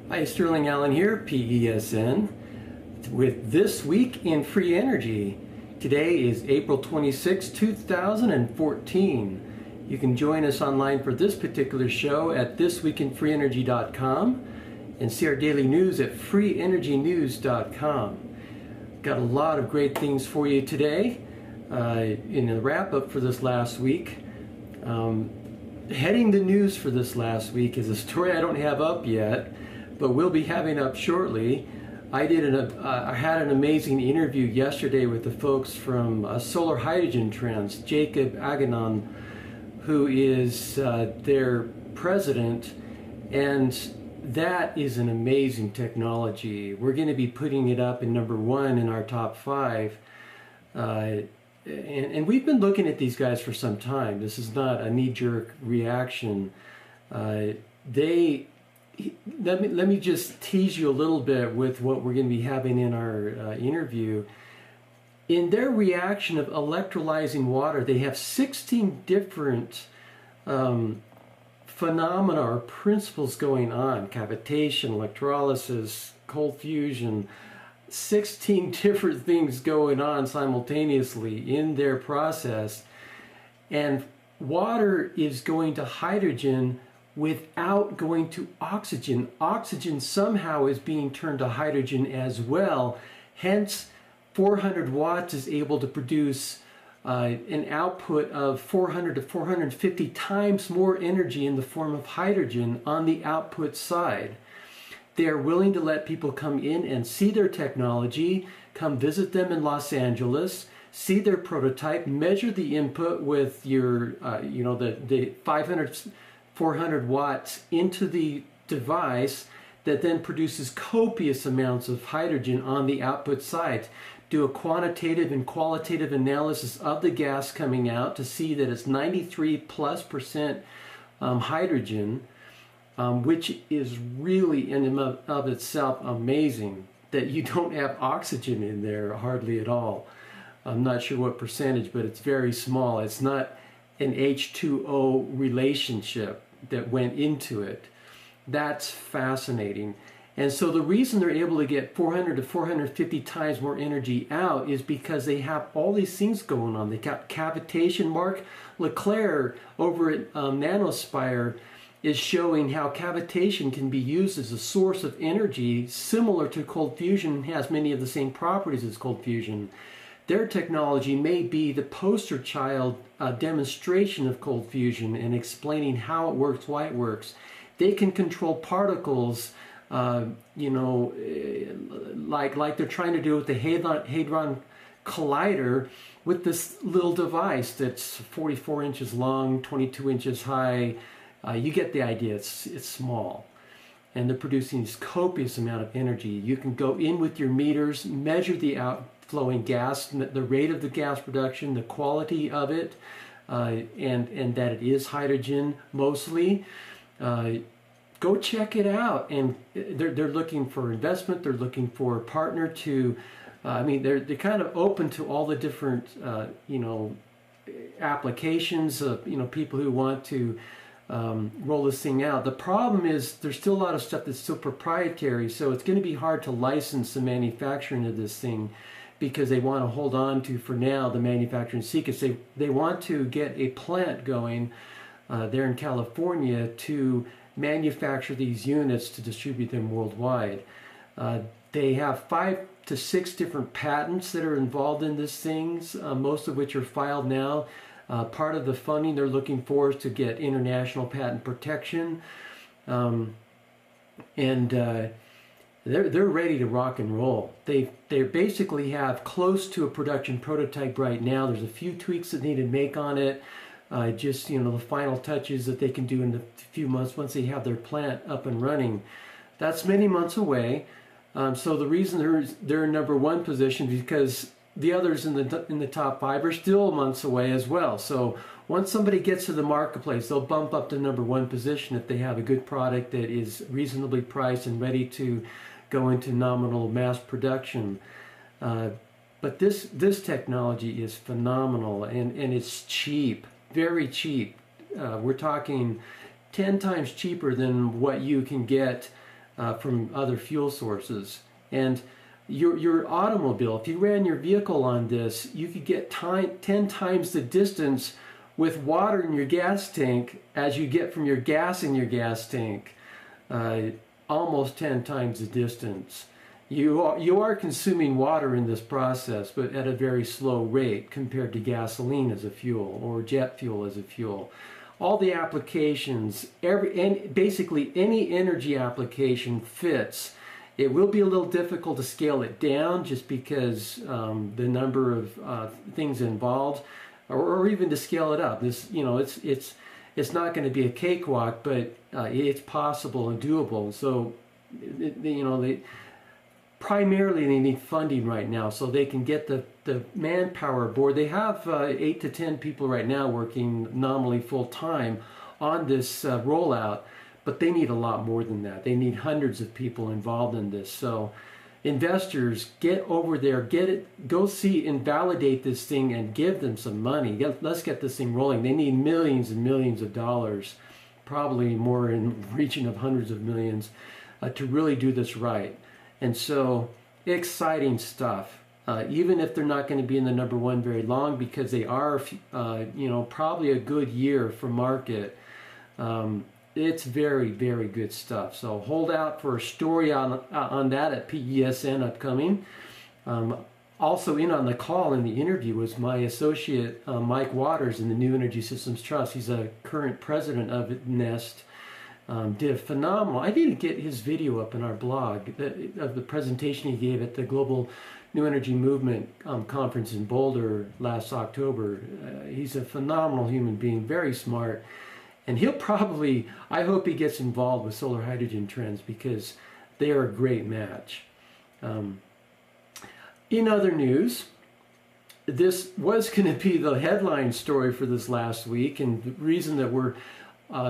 Hi, Sterling Allen here, PESN, with This Week in Free Energy. Today is April 26, 2014. You can join us online for this particular show at thisweekinfreeenergy.com and see our daily news at freeenergynews.com. Got a lot of great things for you today in the wrap-up for this last week. Heading the news for this last week is a story I don't have up yet, but we'll be having up shortly. I had an amazing interview yesterday with the folks from Solar Hydrogen Trends, Jacob Aganov, who is their president, and that is an amazing technology. We're going to be putting it up in #1 in our top 5. And we've been looking at these guys for some time. This is not a knee-jerk reaction. Let me just tease you a little bit with what we're going to be having in our interview. In their reaction of electrolyzing water, they have 16 different phenomena or principles going on: cavitation, electrolysis, cold fusion. 16 different things going on simultaneously in their process. And water is going to hydrogen without going to oxygen. Oxygen somehow is being turned to hydrogen as well. Hence, 400 watts is able to produce an output of 400 to 450 times more energy in the form of hydrogen on the output side. They are willing to let people come in and see their technology, come visit them in Los Angeles, see their prototype, measure the input with your, the 500, 400 watts into the device that then produces copious amounts of hydrogen on the output side. Do a quantitative and qualitative analysis of the gas coming out to see that it's 93+% hydrogen, which is really in and of itself amazing that you don't have oxygen in there hardly at all. I'm not sure what percentage, but it's very small. It's not an H2O relationship that went into it. That's fascinating. And so the reason they're able to get 400 to 450 times more energy out is because they have all these things going on. They got cavitation. Mark Leclerc over at Nanospire is showing how cavitation can be used as a source of energy similar to cold fusion and has many of the same properties as cold fusion. Their technology may be the poster child demonstration of cold fusion and explaining how it works, why it works. They can control particles, like they're trying to do with the Hadron Collider with this little device that's 44 inches long, 22 inches high. You get the idea. It's small. And they're producing this copious amount of energy. You can go in with your meters, measure the outflowing gas, the rate of the gas production, the quality of it, and that it is hydrogen mostly. Go check it out. And they're looking for investment. They're looking for a partner to, they're kind of open to all the different, applications of, people who want to roll this thing out. The problem is there's still a lot of stuff that's still proprietary, so it's going to be hard to license the manufacturing of this thing because they want to hold on to, for now, the manufacturing secrets. They want to get a plant going there in California to manufacture these units to distribute them worldwide. They have 5 to 6 different patents that are involved in these things, most of which are filed now. Part of the funding they're looking for is to get international patent protection, and they're ready to rock and roll. They basically have close to a production prototype right now. There's a few tweaks that need to make on it, just the final touches that they can do in a few months once they have their plant up and running. That's many months away. So the reason they're in #1 position is because the others in the top 5 are still months away as well. So once somebody gets to the marketplace, they'll bump up to #1 position if they have a good product that is reasonably priced and ready to go into nominal mass production. But this technology is phenomenal, and it's cheap, very cheap. We're talking 10 times cheaper than what you can get from other fuel sources. And your automobile, if you ran your vehicle on this, you could get 10 times the distance with water in your gas tank as you get from your gas in your gas tank. Almost 10 times the distance. You are consuming water in this process, but at a very slow rate compared to gasoline as a fuel or jet fuel as a fuel. All the applications, basically any energy application fits. It will be a little difficult to scale it down just because the number of things involved, or even to scale it up. This, it's not going to be a cakewalk, but it's possible and doable. So, primarily they need funding right now so they can get the manpower aboard. They have 8 to 10 people right now working nominally full-time on this rollout, but they need a lot more than that. They need hundreds of people involved in this. So investors, get over there, go see and validate this thing and give them some money. Let's get this thing rolling. They need millions and millions of dollars, probably more in the region of hundreds of millions, to really do this right. And so, exciting stuff. Even if they're not going to be in the #1 very long, because they are, probably a good year for market. It's very, very good stuff. So hold out for a story on that at PESN upcoming. Also in on the call in the interview was my associate Mike Waters in the New Energy Systems Trust. He's a current president of NEST. Did a phenomenal. I didn't get his video up in our blog of the presentation he gave at the Global New Energy Movement conference in Boulder last October. He's a phenomenal human being, very smart, and he'll probably, I hope he gets involved with solar hydrogen trends because they are a great match. In other news, this was going to be the headline story for this last week, and the reason that we're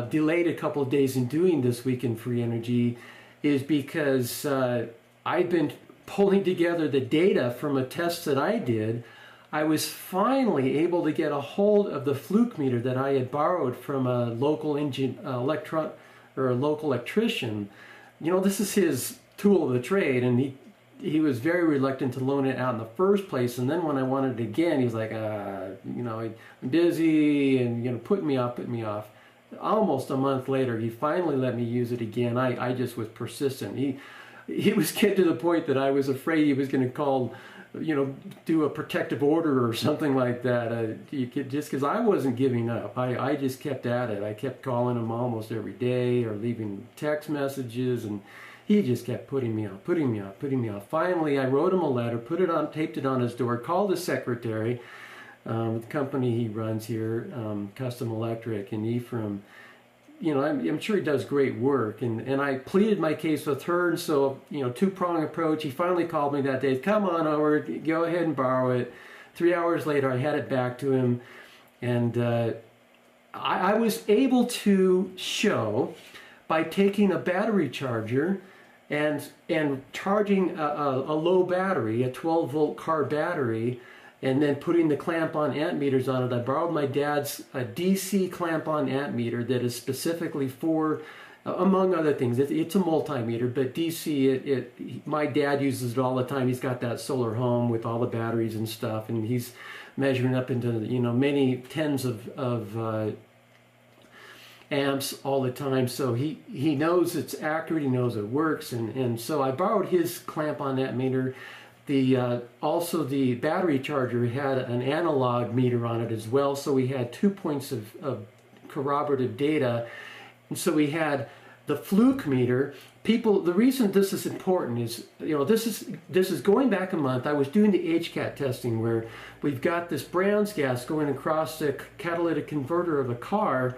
delayed a couple of days in doing This Week in Free Energy is because I've been pulling together the data from a test that I did. I was finally able to get a hold of the fluke meter that I had borrowed from a local local electrician. This is his tool of the trade, and he was very reluctant to loan it out in the first place. And then when I wanted it again, he was like, I'm busy, and putting me off. Almost a month later, he finally let me use it again. I just was persistent. He was getting to the point that I was afraid he was going to call, do a protective order or something like that. Just because I wasn't giving up. I just kept at it. I kept calling him almost every day or leaving text messages, and he just kept putting me off. Finally, I wrote him a letter, taped it on his door, called his secretary, the company he runs here, Custom Electric in Ephraim. I'm sure he does great work, and I pleaded my case with her, and so, two-prong approach. He finally called me that day, come on over, go ahead and borrow it. 3 hours later, I had it back to him, and I was able to show, by taking a battery charger and charging a low battery, a 12-volt car battery, and then putting the clamp-on amp meters on it. I borrowed my dad's DC clamp-on amp meter that is specifically for, among other things, it's a multimeter, but DC, my dad uses it all the time. He's got that solar home with all the batteries and stuff, and he's measuring up into, many tens of amps all the time. So he knows it's accurate, he knows it works, and so I borrowed his clamp-on amp meter. Also the battery charger had an analog meter on it as well, so we had 2 points of corroborative data. And so we had the fluke meter. The reason this is important is, this is going back a month. I was doing the HCAT testing where we've got this Brown's gas going across the catalytic converter of a car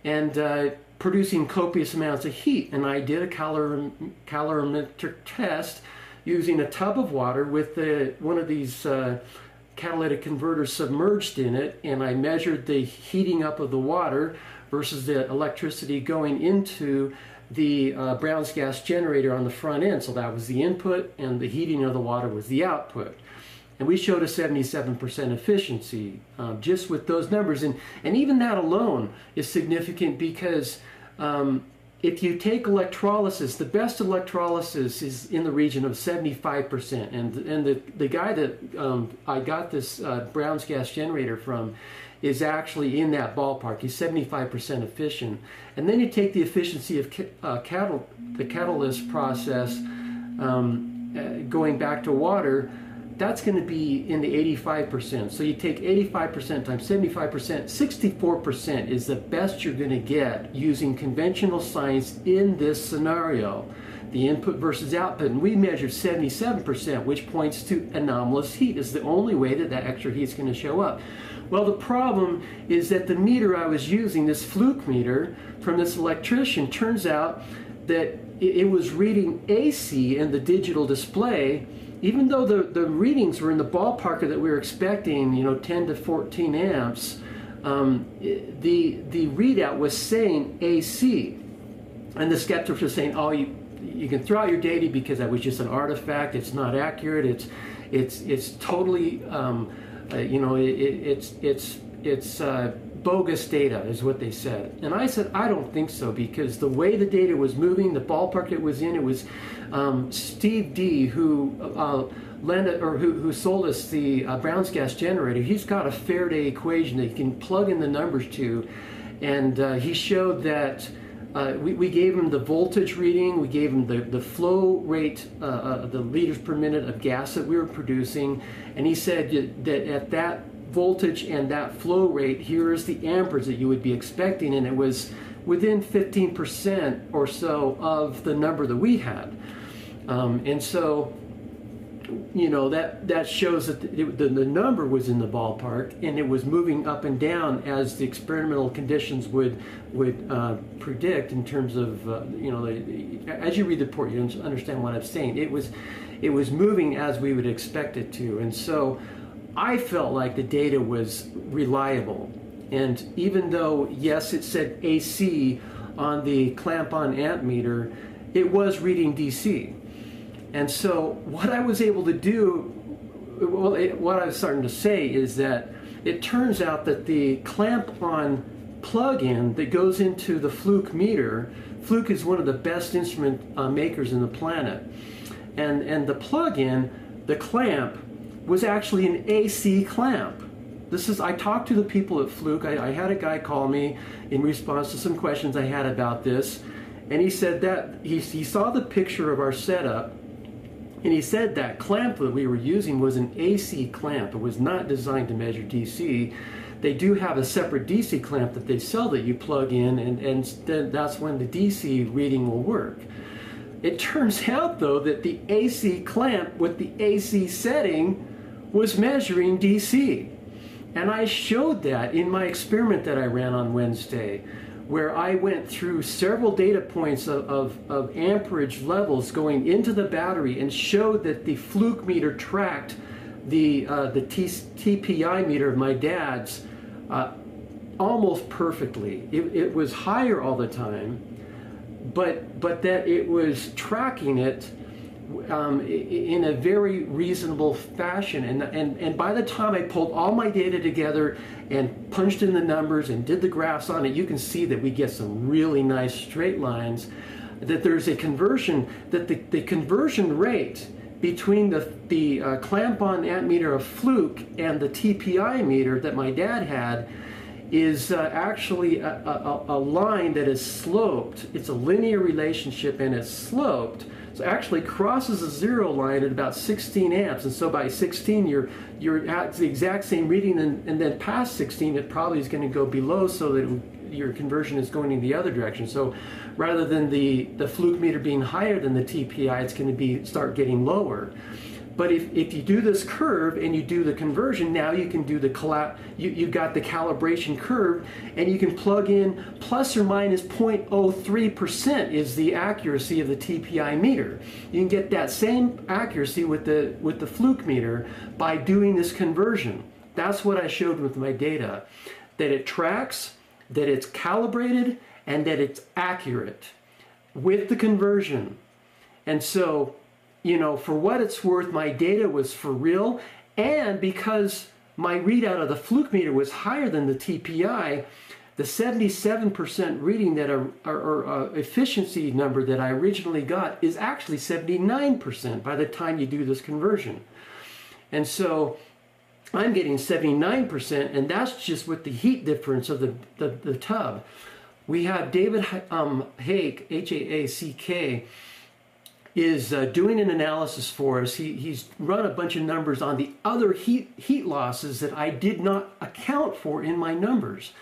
and producing copious amounts of heat. And I did a calorimetric test using a tub of water with one of these catalytic converters submerged in it, and I measured the heating up of the water versus the electricity going into the Brown's gas generator on the front end. So that was the input, and the heating of the water was the output. And we showed a 77% efficiency just with those numbers. And even that alone is significant because if you take electrolysis, the best electrolysis is in the region of 75%. And the guy that I got this Brown's gas generator from is actually in that ballpark. He's 75% efficient. And then you take the efficiency of the catalyst process going back to water, that's going to be in the 85%. So you take 85% times 75%, 64% is the best you're going to get using conventional science in this scenario. The input versus output, and we measured 77%, which points to anomalous heat is the only way that that extra heat is going to show up. Well, the problem is that the meter I was using, this fluke meter from this electrician, turns out that it was reading AC in the digital display, even though the readings were in the ballpark that we were expecting, 10 to 14 amps, the readout was saying AC. And the skeptics were saying, oh, you can throw out your data because that was just an artifact, it's not accurate, it's totally, it's bogus data is what they said. And I said, I don't think so, because the way the data was moving, the ballpark it was in, it was Steve D, who who sold us the Brown's gas generator. He's got a Faraday equation that you can plug in the numbers to, and he showed that we gave him the voltage reading, we gave him the flow rate, the liters per minute of gas that we were producing, and he said that at that voltage and that flow rate, here is the amperage that you would be expecting, and it was within 15% or so of the number that we had. And so, that shows that the number was in the ballpark, and it was moving up and down as the experimental conditions would predict in terms of, as you read the report, you understand what I'm saying. It was moving as we would expect it to. And so I felt like the data was reliable. And even though, yes, it said AC on the clamp-on amp meter, it was reading DC. And so what I was able to do, what I was starting to say is that it turns out that the clamp-on plug-in that goes into the Fluke meter, Fluke is one of the best instrument makers in the planet, and the plug-in, the clamp, was actually an AC clamp. I talked to the people at Fluke. I had a guy call me in response to some questions I had about this, and he said that he saw the picture of our setup, and he said that clamp that we were using was an AC clamp. It was not designed to measure DC. They do have a separate DC clamp that they sell that you plug in, and then that's when the DC reading will work. It turns out, though, that the AC clamp with the AC setting was measuring DC. And I showed that in my experiment that I ran on Wednesday, where I went through several data points of amperage levels going into the battery and showed that the Fluke meter tracked the TPI meter of my dad's almost perfectly. It was higher all the time, but that it was tracking it in a very reasonable fashion, and by the time I pulled all my data together and punched in the numbers and did the graphs on it, you can see that we get some really nice straight lines, that there's a conversion, that the conversion rate between the clamp-on amp meter of Fluke and the TPI meter that my dad had is actually a line that is sloped. It's a linear relationship, and it's sloped. So it actually crosses a zero line at about 16 amps, and so by 16 you're at the exact same reading, and then past 16 it probably is going to go below, so that your conversion is going in the other direction. So rather than the Fluke meter being higher than the TPI, it's going to start getting lower. But if you do this curve and you do the conversion, now you can do you've got the calibration curve, and you can plug in plus or minus 0.03% is the accuracy of the TPI meter. You can get that same accuracy with the Fluke meter by doing this conversion. That's what I showed with my data, that it tracks, that it's calibrated, and that it's accurate with the conversion. And so, for what it's worth, my data was for real, and because my readout of the Fluke meter was higher than the TPI, The 77% reading that or efficiency number that I originally got is actually 79% by the time you do this conversion. And so I'm getting 79%, and that's just with the heat difference of the tub. We have David Haake, H-A-A-C-K, is doing an analysis for us. He's run a bunch of numbers on the other heat losses that I did not account for in my numbers.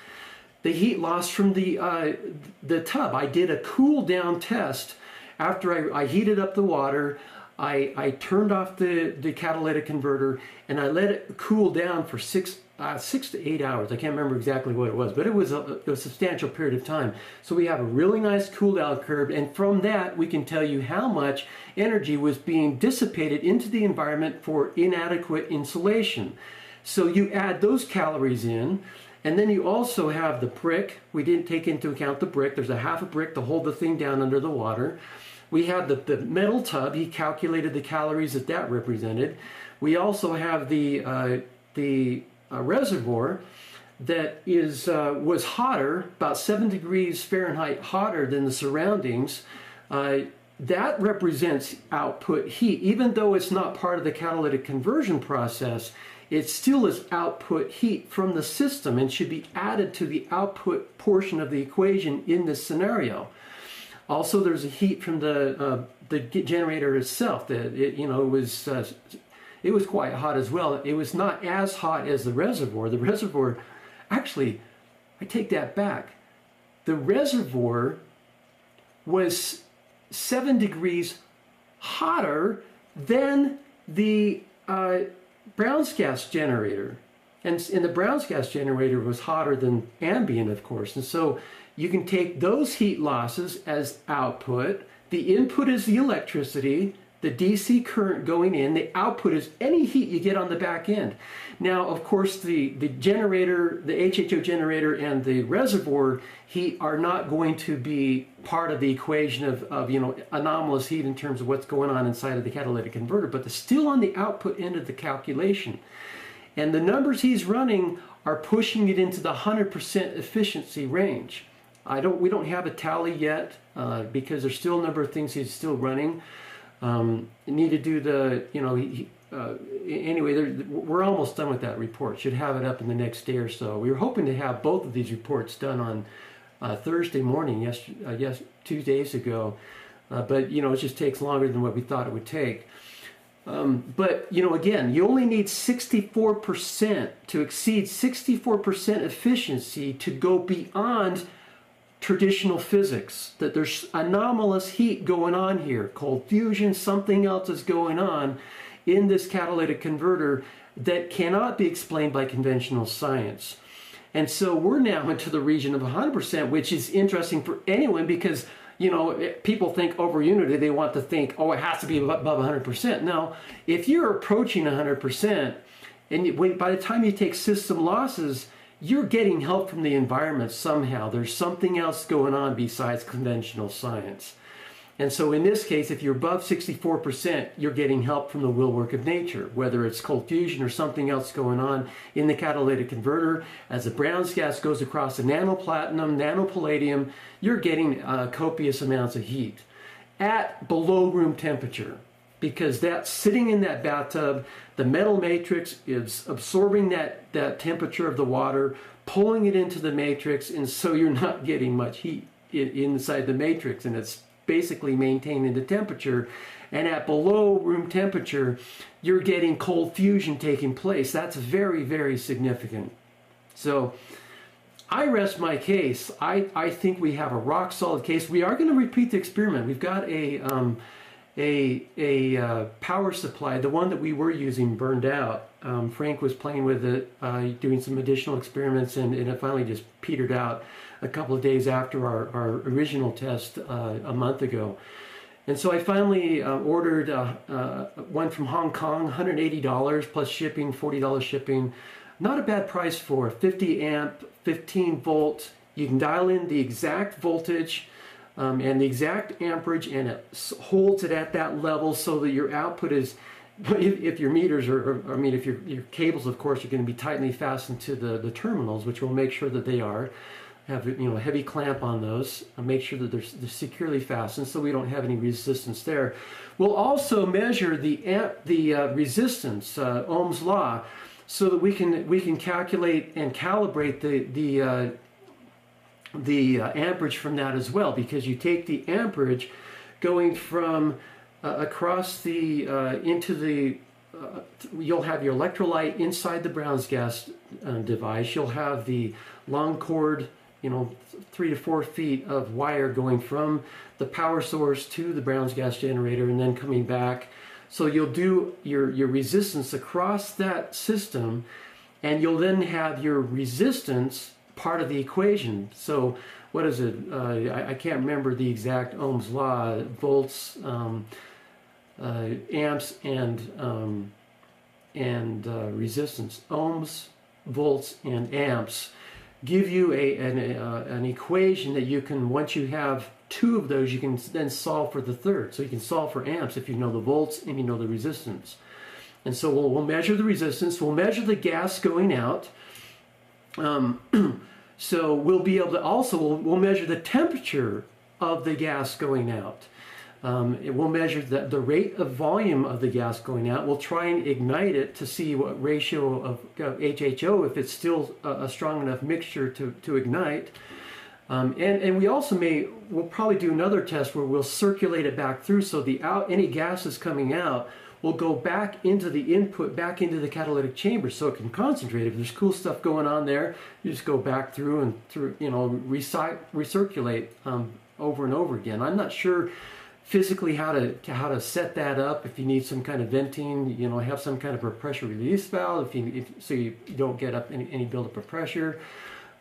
The heat loss from the tub. I did a cool down test after I heated up the water. I turned off the catalytic converter and I let it cool down for 6 to 8 hours. I can't remember exactly what it was, but it was a substantial period of time. So we have a really nice cool down curve, and from that we can tell you how much energy was being dissipated into the environment for inadequate insulation. So you add those calories in, and then you also have the brick. We didn't take into account the brick. There's a half a brick to hold the thing down under the water. We have the metal tub. He calculated the calories that represented. We also have the reservoir that was hotter, about 7 degrees Fahrenheit hotter than the surroundings. That represents output heat. Even though it's not part of the catalytic conversion process, it still is output heat from the system and should be added to the output portion of the equation in this scenario. Also, there's a heat from the generator itself. It was quite hot as well. It was not as hot as the reservoir. The reservoir, actually, I take that back. The reservoir was 7 degrees hotter than the Brown's gas generator. And the Brown's gas generator was hotter than ambient, of course. And so you can take those heat losses as output. The input is the electricity, the DC current going in. The output is any heat you get on the back end. Now, of course, the generator, the HHO generator and the reservoir heat are not going to be part of the equation of anomalous heat in terms of what's going on inside of the catalytic converter, but they're still on the output end of the calculation. And the numbers he's running are pushing it into the 100% efficiency range. We don't have a tally yet because there's still a number of things he's still running. Need to do the, anyway, we're almost done with that report. Should have it up in the next day or so. We were hoping to have both of these reports done on Thursday morning, 2 days ago. But, it just takes longer than what we thought it would take. But, again, you only need 64% to exceed 64% efficiency to go beyond traditional physics, that there's anomalous heat going on here, cold fusion, something else is going on in this catalytic converter that cannot be explained by conventional science. And so we're now into the region of 100%, which is interesting for anyone because, people think over unity, they want to think, oh, it has to be above 100%. Now, if you're approaching 100%, and by the time you take system losses, you're getting help from the environment somehow. There's something else going on besides conventional science. And so in this case, if you're above 64%, you're getting help from the will work of nature, whether it's cold fusion or something else going on in the catalytic converter. As the Brown's gas goes across the nanoplatinum, nanopalladium, you're getting copious amounts of heat at below room temperature, because that's sitting in that bathtub. The metal matrix is absorbing that temperature of the water, pulling it into the matrix, and so you're not getting much heat inside the matrix, and it's basically maintaining the temperature. And at below room temperature, you're getting cold fusion taking place. That's very, very significant. So I rest my case. I think we have a rock solid case. We are going to repeat the experiment. We've got a power supply. The one that we were using burned out. Frank was playing with it, doing some additional experiments, and it finally just petered out a couple of days after our original test a month ago. And so I finally ordered one from Hong Kong, $180 plus shipping, $40 shipping. Not a bad price for 50 amp, 15 volt. You can dial in the exact voltage and the exact amperage, and it holds it at that level so that your output is, if your meters if your cables, of course, are going to be tightly fastened to the terminals, which will make sure that they are. have a heavy clamp on those, make sure that they're securely fastened so we don't have any resistance there. We'll also measure the resistance, Ohm's law, so that we can calculate and calibrate the amperage from that as well, because you take the amperage going from across the into the you'll have your electrolyte inside the Brown's gas device. You'll have the long cord, 3 to 4 feet of wire going from the power source to the Brown's gas generator and then coming back. So you'll do your resistance across that system, and you'll then have your resistance part of the equation. So what is it? I can't remember the exact Ohm's law. Volts, amps, and resistance. Ohms, volts, and amps give you an equation that you can, once you have two of those, you can then solve for the third. So you can solve for amps if you know the volts and you know the resistance. And so we'll measure the resistance, we'll measure the gas going out. So we'll be able to also, we'll measure the temperature of the gas going out. We'll measure the rate of volume of the gas going out. We'll try and ignite it to see what ratio of HHO, if it's still a strong enough mixture to ignite. And we also we'll probably do another test where we'll circulate it back through, so any gases coming out will go back into the input, back into the catalytic chamber, so it can concentrate. If there's cool stuff going on there, you just go back through and recirculate over and over again. I'm not sure physically how to set that up. If you need some kind of venting, have some kind of a pressure release valve, so you don't get up any buildup of pressure.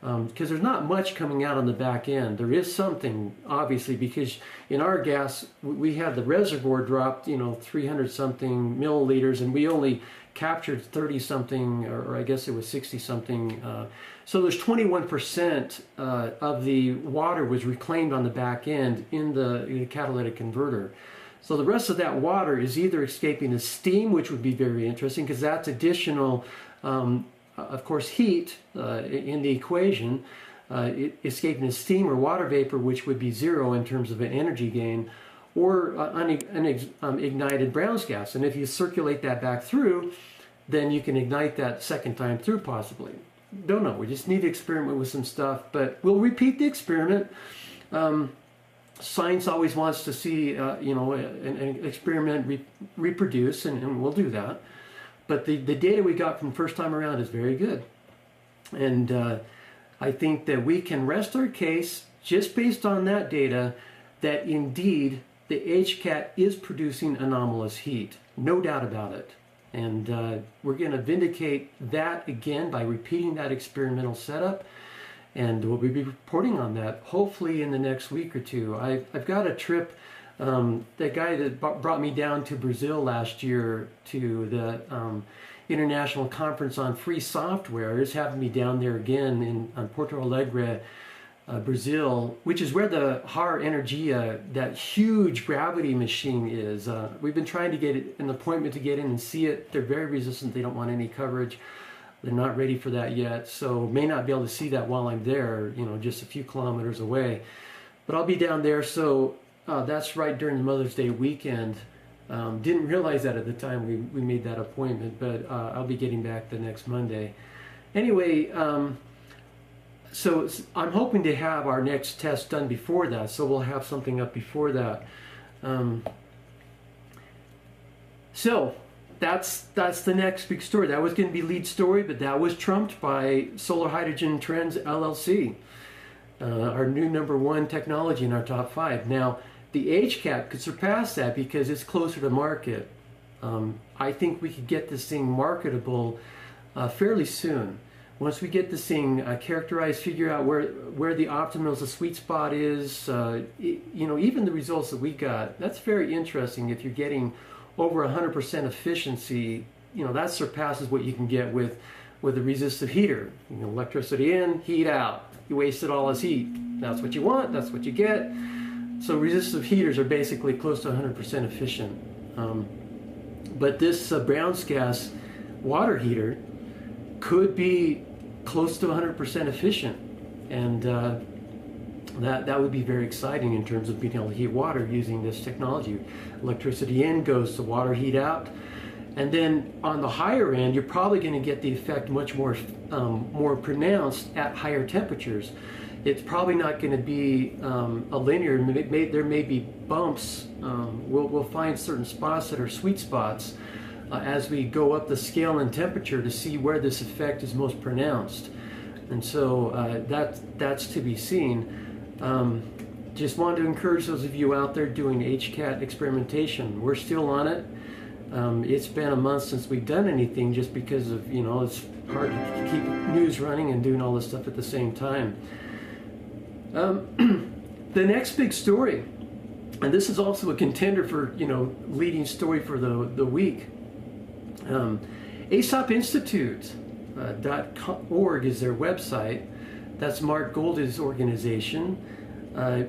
Because there's not much coming out on the back end. There is something, obviously, because in our gas, we had the reservoir dropped, 300 something milliliters, and we only captured 30 something, or I guess it was 60 something. So there's 21% of the water was reclaimed on the back end in the catalytic converter. So the rest of that water is either escaping as steam, which would be very interesting, because that's additional of course, heat in the equation, escaping as steam or water vapor, which would be zero in terms of an energy gain, or ignited Brown's gas. And if you circulate that back through, then you can ignite that second time through, possibly. Don't know. We just need to experiment with some stuff, but we'll repeat the experiment. Science always wants to see, an experiment reproduce, and we'll do that. But the data we got from first time around is very good. And I think that we can rest our case just based on that data that indeed the HCAT is producing anomalous heat. No doubt about it. And we're going to vindicate that again by repeating that experimental setup. And we'll be reporting on that hopefully in the next week or two. I've got a trip. The guy that brought me down to Brazil last year to the International Conference on Free Software is having me down there again in Porto Alegre, Brazil, which is where the HAR Energia, that huge gravity machine is. We've been trying to get an appointment to get in and see it. They're very resistant. They don't want any coverage. They're not ready for that yet, so may not be able to see that while I'm there, just a few kilometers away. But I'll be down there, so that's right during the Mother's Day weekend. Didn't realize that at the time we made that appointment, but I'll be getting back the next Monday. Anyway, so I'm hoping to have our next test done before that, so we'll have something up before that. So that's the next big story. That was going to be lead story, but that was trumped by Solar Hydrogen Trends LLC, our new #1 technology in our top 5. Now, the HCAT could surpass that because it's closer to market. I think we could get this thing marketable fairly soon. Once we get this thing characterized, figure out where the optimal, the sweet spot is, even the results that we got, that's very interesting. If you're getting over 100% efficiency, that surpasses what you can get with a resistive heater. Electricity in, heat out. You wasted all this heat. That's what you want, that's what you get. So resistive heaters are basically close to 100% efficient. But this Brown's gas water heater could be close to 100% efficient. And that would be very exciting in terms of being able to heat water using this technology. Electricity in goes to water heat out. And then on the higher end, you're probably going to get the effect much more pronounced at higher temperatures. It's probably not going to be a linear. There may be bumps. We'll find certain spots that are sweet spots as we go up the scale in temperature to see where this effect is most pronounced. And so that's to be seen. Just wanted to encourage those of you out there doing HCAT experimentation. We're still on it. It's been a month since we've done anything just because of, it's hard to keep news running and doing all this stuff at the same time. The next big story, and this is also a contender for, leading story for the week. Aesop Institutes .org is their website. That's Mark Gold's organization.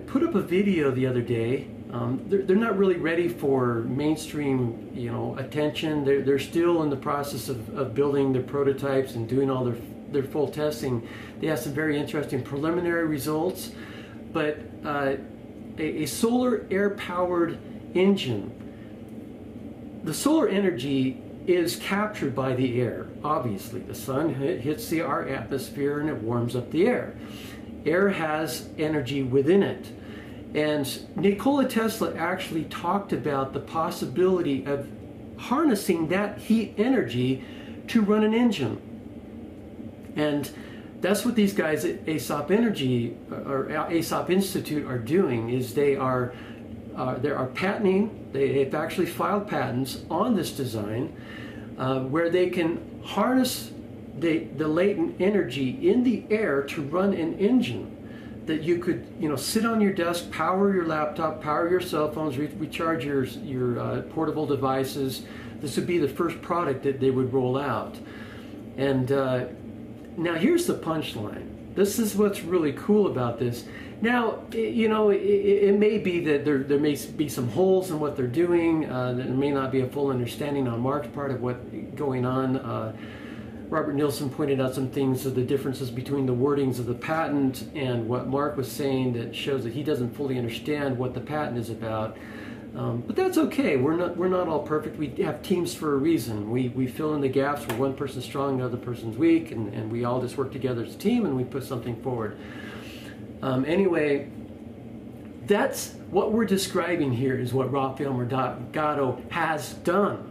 Put up a video the other day. They're not really ready for mainstream, attention. They're still in the process of building their prototypes and doing all their full testing. They have some very interesting preliminary results, but a solar air-powered engine. The solar energy is captured by the air. Obviously, the sun hits our atmosphere and it warms up the air. Air has energy within it. And Nikola Tesla actually talked about the possibility of harnessing that heat energy to run an engine. And that's what these guys at Aesop Energy or Aesop Institute are doing. Is they are patenting. They've actually filed patents on this design, where they can harness the latent energy in the air to run an engine that you could, sit on your desk, power your laptop, power your cell phones, recharge your portable devices. This would be the first product that they would roll out. And now here's the punchline. This is what's really cool about this. Now, it may be that there may be some holes in what they're doing. There may not be a full understanding on Mark's part of what's going on. Robert Nielsen pointed out some things of the differences between the wordings of the patent and what Mark was saying that shows that he doesn't fully understand what the patent is about. But that's okay. We're not all perfect. We have teams for a reason. We fill in the gaps where one person's strong, the other person's weak, and we all just work together as a team and we put something forward. Anyway, that's what we're describing here is what Rafael Morgado has done.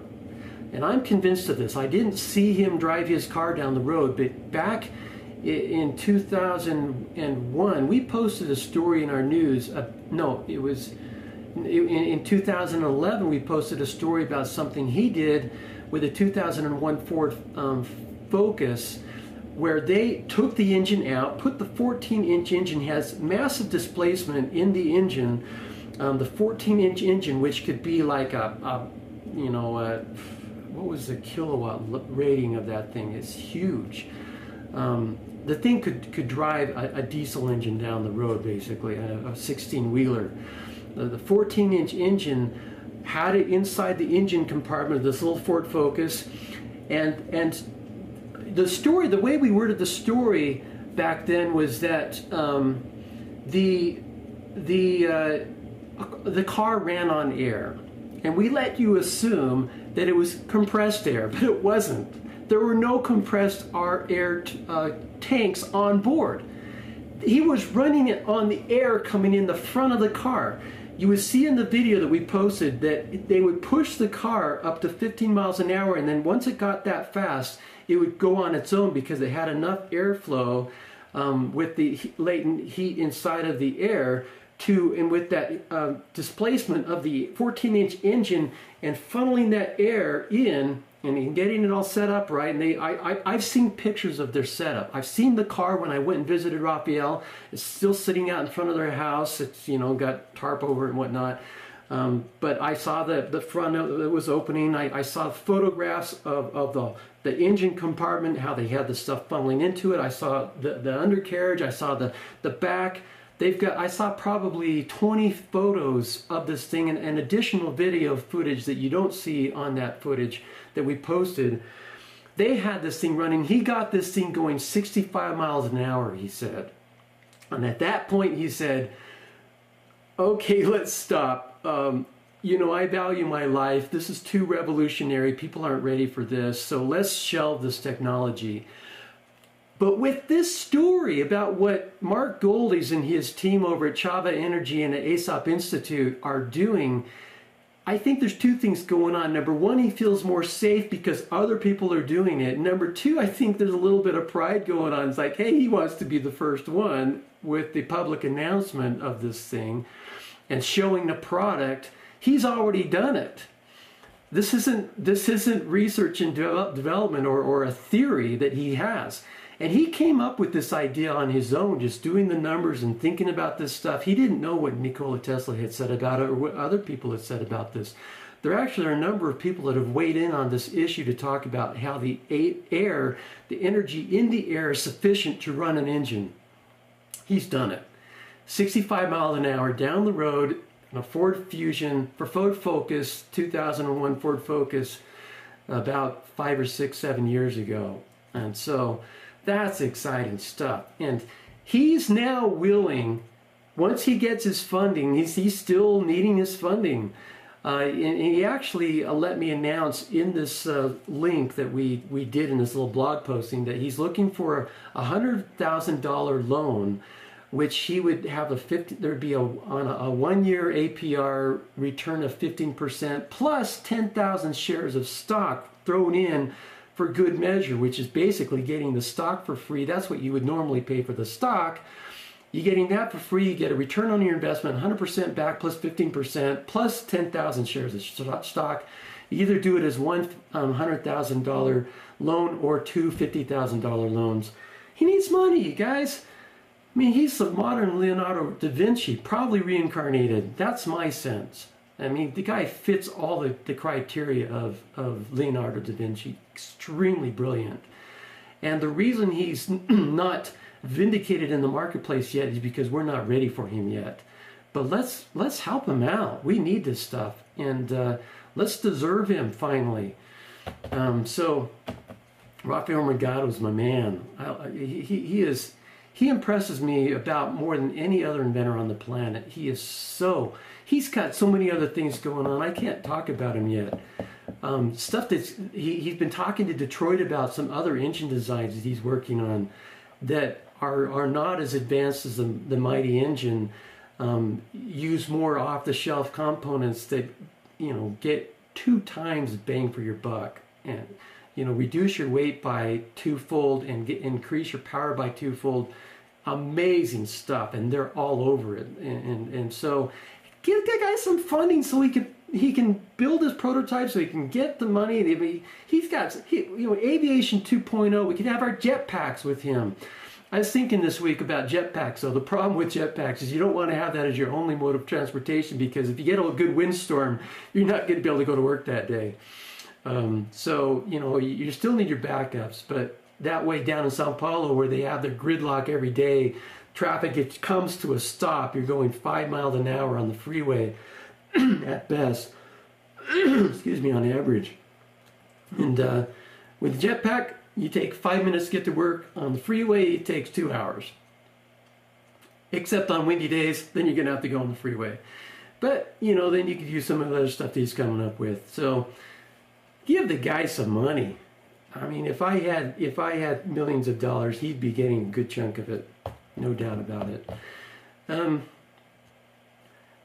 And I'm convinced of this. I didn't see him drive his car down the road, but back in 2001, we posted a story in our news. It was in 2011, we posted a story about something he did with a 2001 Ford Focus, where they took the engine out, put the 14-inch engine, has massive displacement in the engine. The 14-inch engine, which could be like what was the kilowatt rating of that thing? It's huge. The thing could drive a diesel engine down the road, basically, a 16-wheeler. The 14-inch engine had it inside the engine compartment of this little Ford Focus, and the story, the way we worded the story back then was that the car ran on air, and we let you assume that it was compressed air, but it wasn't. There were no compressed air tanks on board. He was running it on the air coming in the front of the car. You would see in the video that we posted that they would push the car up to 15 miles an hour, and then once it got that fast, it would go on its own because it had enough airflow with the latent heat inside of the air and with that displacement of the 14-inch engine and funneling that air in and getting it all set up right. And I've seen pictures of their setup. I've seen the car when I went and visited Raphael. It's still sitting out in front of their house. It's got tarp over it and whatnot. But I saw the front that was opening. I saw photographs of the engine compartment, how they had the stuff funneling into it. I saw the undercarriage. I saw the back. I saw probably 20 photos of this thing and additional video footage that you don't see on that footage that we posted. They had this thing running. He got this thing going 65 miles an hour, he said. And at that point he said, okay, let's stop. You know, I value my life. This is too revolutionary. People aren't ready for this. So let's shelve this technology. But with this story about what Mark Goldie's and his team over at Tainergy and the Aesop Institute are doing, I think there's two things going on. Number one, he feels more safe because other people are doing it. Number two, I think there's a little bit of pride going on. It's like, hey, he wants to be the first one with the public announcement of this thing and showing the product. He's already done it. This isn't research and development or a theory that he has. And he came up with this idea on his own, just doing the numbers and thinking about this stuff. He didn't know what Nikola Tesla had said about it or what other people had said about this. There actually are a number of people that have weighed in on this issue to talk about how the air, the energy in the air is sufficient to run an engine. He's done it. 65 miles an hour down the road in a Ford Fusion for Ford Focus, 2001 Ford Focus, about 5 or 6, 7 years ago. And so that's exciting stuff. And he's now willing, once he gets his funding, he's still needing his funding. And he actually let me announce in this link that we did in this little blog posting that he's looking for a $100,000 loan, which he would have there'd be on a 1-year APR return of 15% plus 10,000 shares of stock thrown in for good measure, which is basically getting the stock for free. That's what you would normally pay for the stock. You're getting that for free. You get a return on your investment, 100% back plus 15% plus 10,000 shares of stock. You either do it as one $100,000 loan or two $50,000 loans. He needs money, you guys. I mean, he's the modern Leonardo da Vinci, probably reincarnated. That's my sense. I mean, the guy fits all the criteria of Leonardo da Vinci. Extremely brilliant. And the reason he's not vindicated in the marketplace yet is because we're not ready for him yet. But let's help him out. We need this stuff. And let's deserve him finally. So Rafael Morgado's my man. He impresses me about more than any other inventor on the planet. He's got so many other things going on. I can't talk about him yet. Stuff that's, he's been talking to Detroit about some other engine designs that he's working on that are not as advanced as the mighty engine, use more off-the-shelf components that, you know, get 2 times bang for your buck. And, you know, reduce your weight by 2-fold and increase your power by 2-fold. Amazing stuff, and they're all over it. And so give that guy some funding so he can build his prototype, so he can get the money. He's got, you know, aviation 2.0. We could have our jetpacks with him. I was thinking this week about jetpacks. So the problem with jetpacks is you don't want to have that as your only mode of transportation, because if you get a good windstorm, you're not going to be able to go to work that day. So, you know, you still need your backups, but that way down in Sao Paulo, where they have their gridlock every day, traffic, it comes to a stop. You're going 5 miles an hour on the freeway at best, excuse me, on average. And with jetpack, you take 5 minutes to get to work. On the freeway, it takes 2 hours. Except on windy days, then you're going to have to go on the freeway. But, you know, then you could use some of the other stuff that he's coming up with. So give the guy some money. I mean, if I had millions of dollars, he'd be getting a good chunk of it. No doubt about it.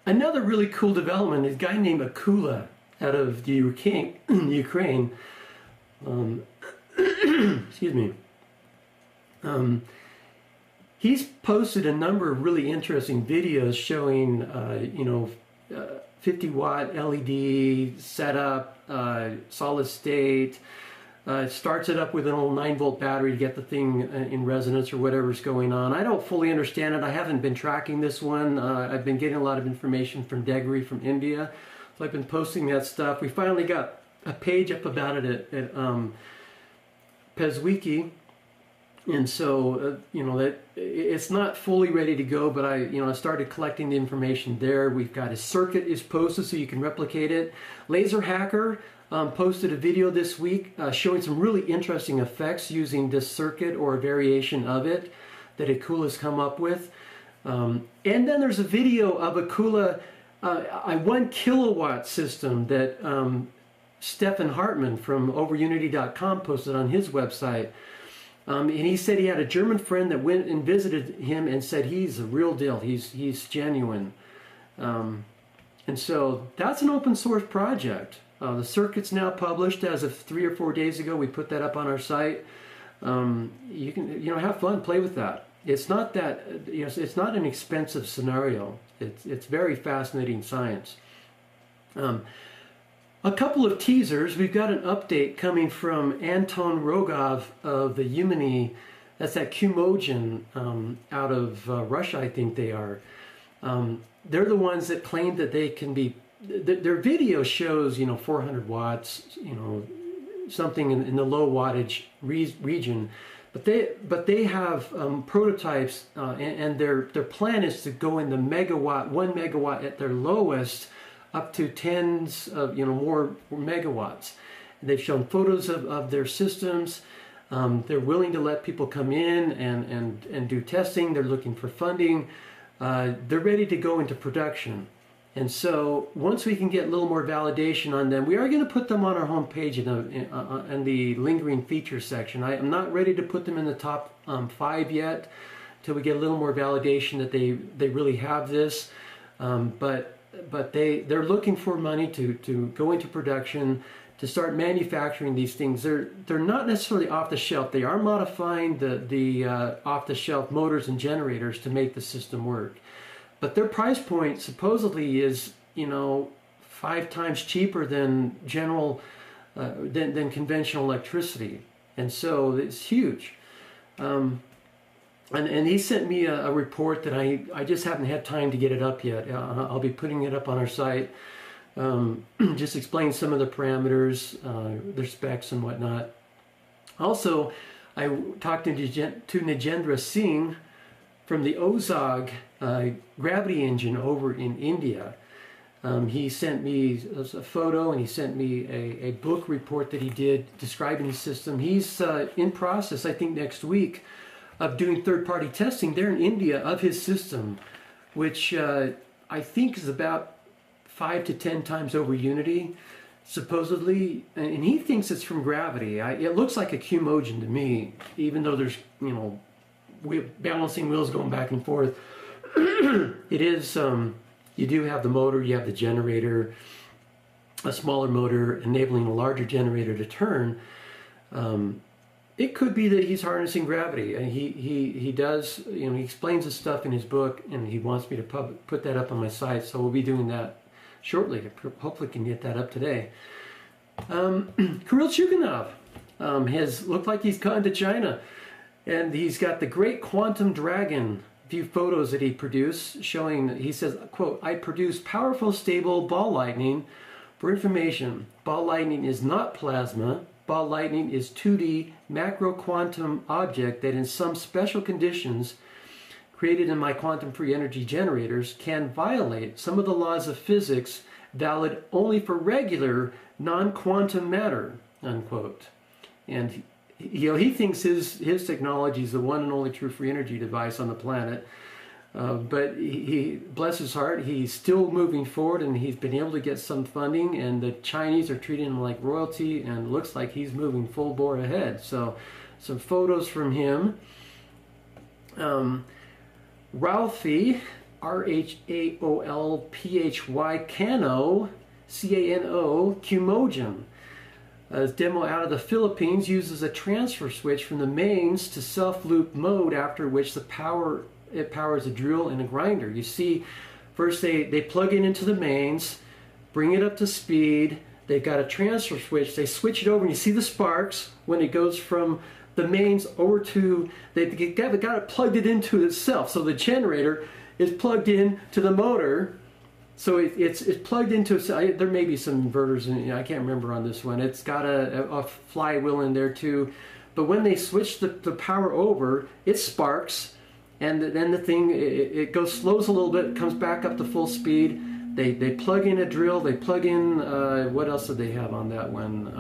Another really cool development is a guy named Akula out of the Ukraine. Excuse me. He's posted a number of really interesting videos showing, you know, 50-watt LED setup, solid state. Starts it up with an old 9-volt battery to get the thing in resonance or whatever's going on. I don't fully understand it. I haven't been tracking this one. I've been getting a lot of information from Degri from India. So I've been posting that stuff. We finally got a page up about it at PezWiki. And so, you know, that it's not fully ready to go, but I started collecting the information there. We've got a circuit is posted so you can replicate it. Laser Hacker posted a video this week showing some really interesting effects using this circuit or a variation of it that Akula's come up with. And then there's a video of a Kula, a 1 kilowatt system that Stefan Hartmann from overunity.com posted on his website. And he said he had a German friend that went and visited him and said he's a real deal, he's genuine. And so that's an open source project. The circuit's now published as of 3 or 4 days ago. We put that up on our site. You can, have fun, play with that. It's not that, it's not an expensive scenario. It's very fascinating science. A couple of teasers. We've got an update coming from Anton Rogov of the Yemeni, that's that Kumogen out of Russia, I think they are. They're the ones that claim that they can be, their video shows, 400 watts, something in the low wattage region. But they have prototypes, and their plan is to go in the megawatt, 1 megawatt at their lowest, up to tens of more megawatts. They've shown photos of their systems. They're willing to let people come in and do testing. They're looking for funding. They're ready to go into production. And so once we can get a little more validation on them, we are going to put them on our homepage in the lingering features section. I am not ready to put them in the top 5 yet until we get a little more validation that they really have this. But they're looking for money to go into production, to start manufacturing these things. They're not necessarily off the shelf. They are modifying the off the shelf motors and generators to make the system work. But their price point supposedly is, 5 times cheaper than than conventional electricity, and so it's huge. And he sent me a report that I just haven't had time to get it up yet. I'll be putting it up on our site. Just explain some of the parameters, their specs and whatnot. Also, I talked to Nagendra Singh from the Ozog gravity engine over in India. He sent me a photo, and he sent me a book report that he did describing the system. He's in process, I think next week, of doing third-party testing there in India of his system, which I think is about 5 to 10 times over Unity, supposedly, and he thinks it's from gravity. It looks like a Kumogen to me, even though there's, balancing wheels going back and forth. It is, you do have the motor, you have the generator, a smaller motor enabling a larger generator to turn. It could be that he's harnessing gravity, and he does, he explains his stuff in his book, and he wants me to put that up on my site, so we'll be doing that shortly. Hopefully can get that up today. Kirill Chuganov has looked like he's gone to China, and he's got the Great Quantum Dragon. Few photos that he produced showing, he says, quote, "I produce powerful, stable ball lightning. For information, ball lightning is not plasma. Ball lightning is 2D macro quantum object that in some special conditions created in my quantum-free energy generators can violate some of the laws of physics valid only for regular non-quantum matter," unquote. And he thinks his technology is the one and only true free energy device on the planet. But he, bless his heart, he's still moving forward, and he's been able to get some funding, and the Chinese are treating him like royalty, and it looks like he's moving full bore ahead. So some photos from him. Ralphie, R-H-A-O-L-P-H-Y, Cano, C-A-N-O, Kumogen. A demo out of the Philippines uses a transfer switch from the mains to self-loop mode, after which it powers a drill and a grinder. You see, first they plug it into the mains, bring it up to speed, they've got a transfer switch, they switch it over, and you see the sparks when it goes from the mains over to, they've got it plugged it into itself, so the generator is plugged in to the motor. So it's plugged into, there may be some inverters in it, I can't remember on this one. It's got a flywheel in there too. But when they switch the power over, it sparks, and then the thing, it slows a little bit, comes back up to full speed. They plug in a drill, they plug in, what else did they have on that one?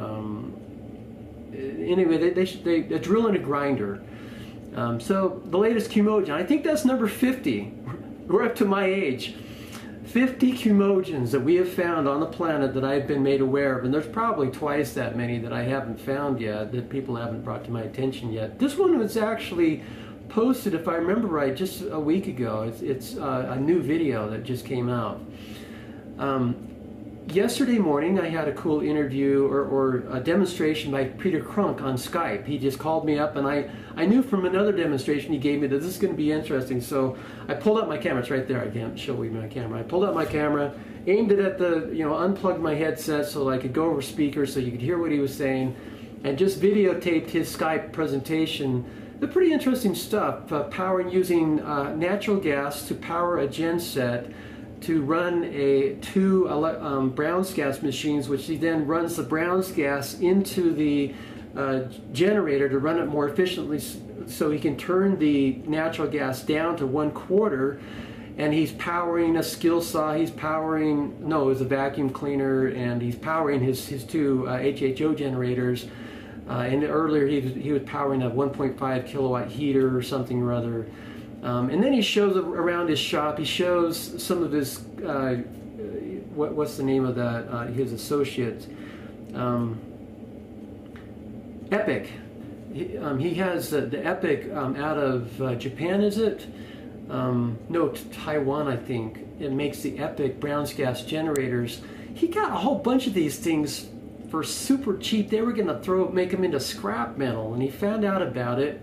Anyway, they a drill and a grinder. So the latest Qmogen, I think that's number 50. We're up to my age. 50 Qmogens that we have found on the planet that I've been made aware of, and there's probably twice that many that I haven't found yet, that people haven't brought to my attention yet. This one was actually posted, if I remember right, just a week ago. It's a new video that just came out. Yesterday morning I had a cool interview or a demonstration by Peter Crunk on Skype. He just called me up, and I knew from another demonstration he gave me that this is going to be interesting. So I pulled up my camera. It's right there. I can't show you my camera. I pulled up my camera, aimed it at the, unplugged my headset so I could go over speakers so you could hear what he was saying, and just videotaped his Skype presentation. The pretty interesting stuff, powering using natural gas to power a genset to run two Brown's gas machines, which he then runs the Brown's gas into the generator to run it more efficiently, so he can turn the natural gas down to 1/4. And he's powering a skill saw. He's powering, no, it was a vacuum cleaner, and he's powering his two HHO generators. And earlier he was powering a 1.5 kilowatt heater or something or other. And then he shows around his shop. He shows some of his what's the name of that? His associate, Epic. He has the Epic out of Japan, is it? No, Taiwan, I think. It makes the Epic Brown's gas generators. He got a whole bunch of these things for super cheap. They were going to make them into scrap metal, and he found out about it.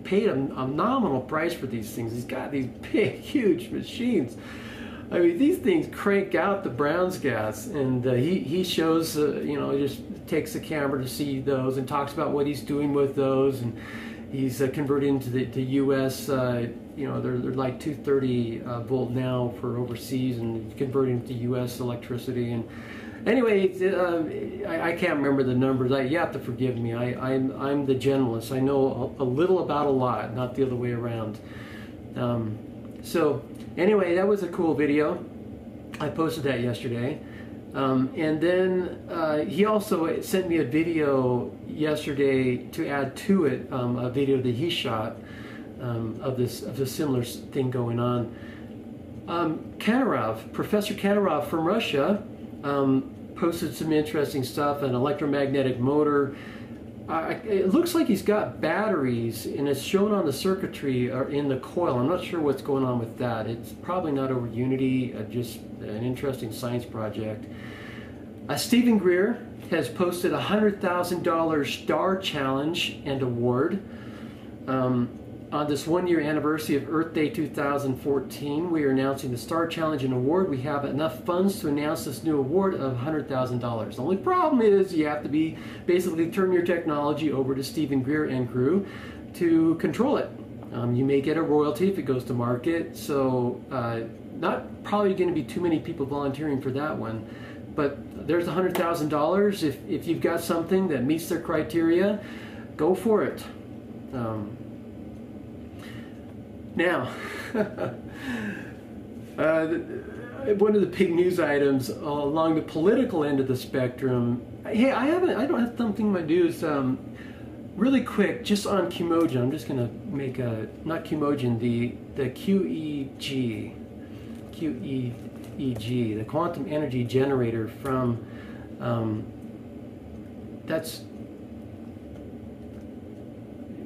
Paid a nominal price for these things. He's got these big, huge machines. I mean, these things crank out the Brown's gas, and he shows, he just takes the camera to see those and talks about what he's doing with those, and he's converting to the U.S. They're like 230 volt now for overseas, and he's converting to U.S. electricity. And anyway, I can't remember the numbers. You have to forgive me. I'm the generalist. I know a little about a lot, not the other way around. So anyway, that was a cool video. I posted that yesterday. And then he also sent me a video yesterday to add to it, a video that he shot of this similar thing going on. Professor Kanarov from Russia, posted some interesting stuff, an electromagnetic motor. It looks like he's got batteries, and it's shown on the circuitry or in the coil. I'm not sure what's going on with that. It's probably not over Unity, just an interesting science project. Stephen Greer has posted a $100,000 star challenge and award. On this 1-year anniversary of Earth Day 2014, we are announcing the Star Challenge and Award. We have enough funds to announce this new award of $100,000. The only problem is you have to basically turn your technology over to Stephen Greer and crew to control it. You may get a royalty if it goes to market, so not probably going to be too many people volunteering for that one. But there's $100,000. If you've got something that meets their criteria, go for it. Now, one of the big news items along the political end of the spectrum. Hey, I don't have something in my news. Really quick, just on Qmogen. I'm just going to make not Qmogen, the QEG, the quantum energy generator from. That's.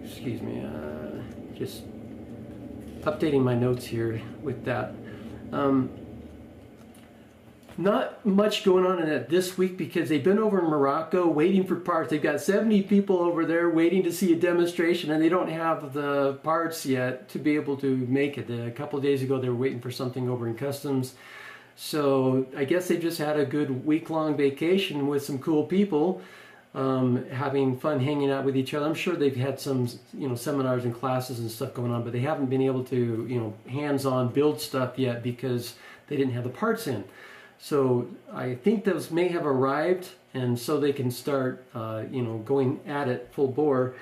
Excuse me. Just updating my notes here with that. Not much going on in it this week because they've been over in Morocco waiting for parts. They've got 70 people over there waiting to see a demonstration, and they don't have the parts yet to be able to make it. A couple of days ago they were waiting for something over in customs. So I guess they just had a good week-long vacation with some cool people, having fun hanging out with each other. I'm sure they've had some, seminars and classes and stuff going on, but they haven't been able to, hands-on build stuff yet because they didn't have the parts in. So I think those may have arrived, and so they can start, going at it full bore.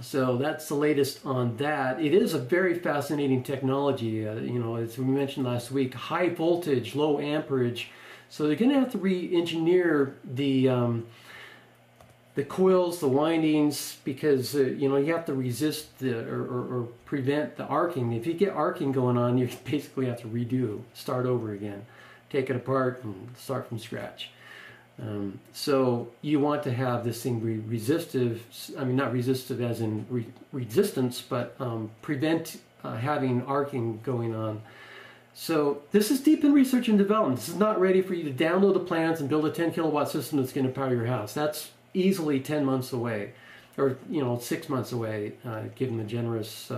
So that's the latest on that. It is a very fascinating technology. As we mentioned last week, high voltage, low amperage. So they're going to have to re-engineer the the coils, the windings, because you know, you have to resist or prevent the arcing. If you get arcing going on, you basically have to start over again, take it apart and start from scratch. So you want to have this thing be resistive, I mean not resistive as in resistance, but prevent having arcing going on. So this is deep in research and development. This is not ready for you to download the plans and build a 10 kilowatt system that's going to power your house. That's easily 10 months away, or 6 months away, given the generous,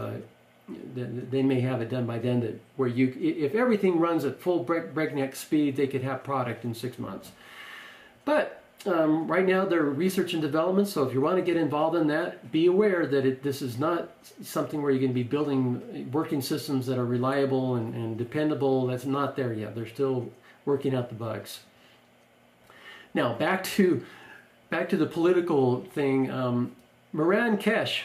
they may have it done by then, that where you, if everything runs at full breakneck speed, they could have product in 6 months. But right now they're research and development, so if you want to get involved in that, be aware that this is not something where you're going to be building working systems that are reliable and dependable. That's not there yet. They're still working out the bugs. Now back to the political thing. Moran Kesh,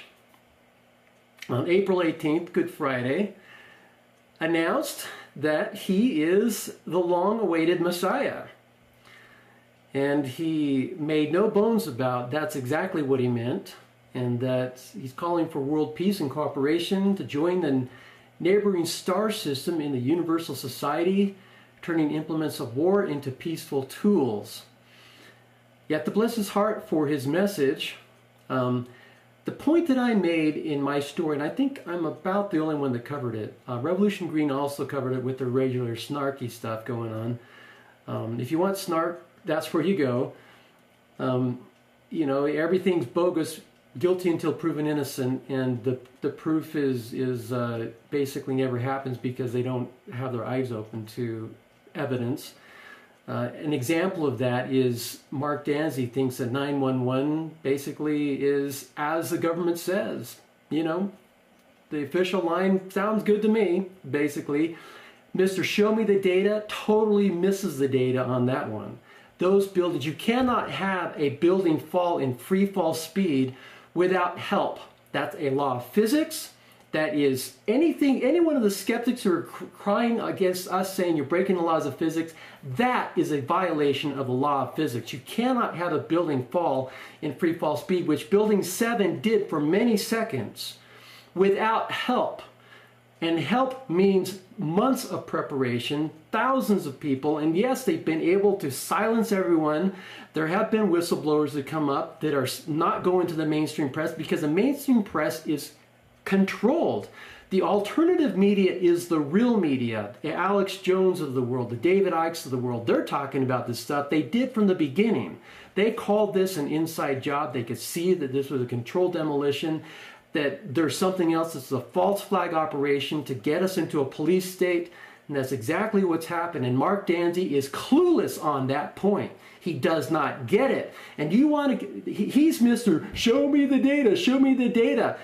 on April 18th, Good Friday, announced that he is the long-awaited Messiah. And he made no bones about that's exactly what he meant, and that he's calling for world peace and cooperation to join the neighboring star system in the universal society, turning implements of war into peaceful tools. Yet to bless his heart for his message, the point that I made in my story, and I think I'm about the only one that covered it, Revolution Green also covered it with the regular snarky stuff going on. If you want snark, that's where you go. You know, everything's bogus, guilty until proven innocent, and the proof is basically never happens because they don't have their eyes open to evidence. An example of that is Mark Danzy thinks that 911 basically is as the government says. You know, the official line sounds good to me, basically. Mr. Show Me the Data totally misses the data on that one. Those buildings, you cannot have a building fall in free fall speed without help. That's a law of physics. That is any one of the skeptics who are crying against us saying you're breaking the laws of physics, that is a violation of the law of physics. You cannot have a building fall in free fall speed, which Building 7 did for many seconds, without help. And help means months of preparation, thousands of people, and yes, they've been able to silence everyone. There have been whistleblowers that come up that are not going to the mainstream press because the mainstream press is controlled. The alternative media is the real media. The Alex Jones of the world, the David Icks of the world, they're talking about this stuff. They did from the beginning. They called this an inside job. They could see that this was a controlled demolition, that there's something else that's a false flag operation to get us into a police state, and that's exactly what's happened. And Mark Danzy is clueless on that point. He does not get it. And you want to, he's Mr. Show me the data, show me the data.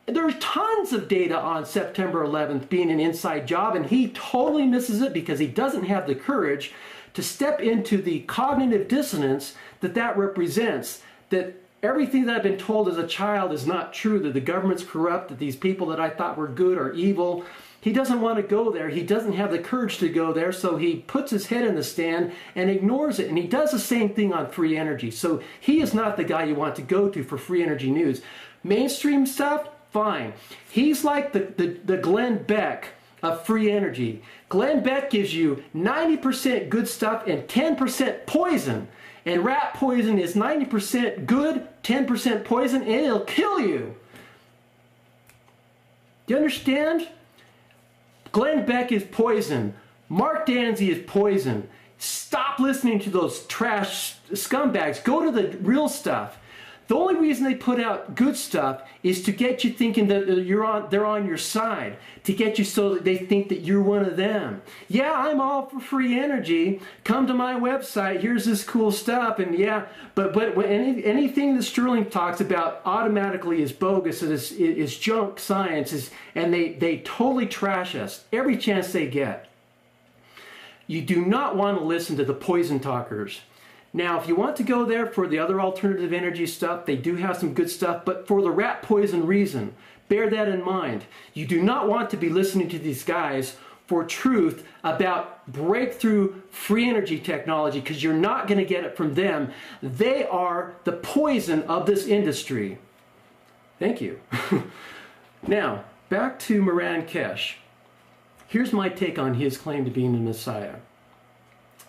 There's tons of data on September 11th being an inside job, and he totally misses it because he doesn't have the courage to step into the cognitive dissonance that represents, that everything that I've been told as a child is not true, that the government's corrupt, that these people that I thought were good are evil. He doesn't want to go there. He doesn't have the courage to go there, so he puts his head in the stand and ignores it. And he does the same thing on free energy. So he is not the guy you want to go to for free energy news. Mainstream stuff, fine. He's like the Glenn Beck of free energy. Glenn Beck gives you 90% good stuff and 10% poison. And rat poison is 90% good, 10% poison, and it'll kill you. Do you understand? Glenn Beck is poison. Mark Danzy is poison. Stop listening to those trash scumbags. Go to the real stuff. The only reason they put out good stuff is to get you thinking that they're on your side, to get you so that they think that you're one of them. Yeah, I'm all for free energy. Come to my website. Here's this cool stuff. And yeah, but anything that Sterling talks about automatically is bogus. Is junk science. And they totally trash us every chance they get. You do not want to listen to the poison talkers. Now, if you want to go there for the other alternative energy stuff, they do have some good stuff, but for the rat poison reason, bear that in mind. You do not want to be listening to these guys for truth about breakthrough free energy technology, because you're not going to get it from them. They are the poison of this industry. Thank you. Now, back to Moran Kesh. Here's my take on his claim to being the Messiah.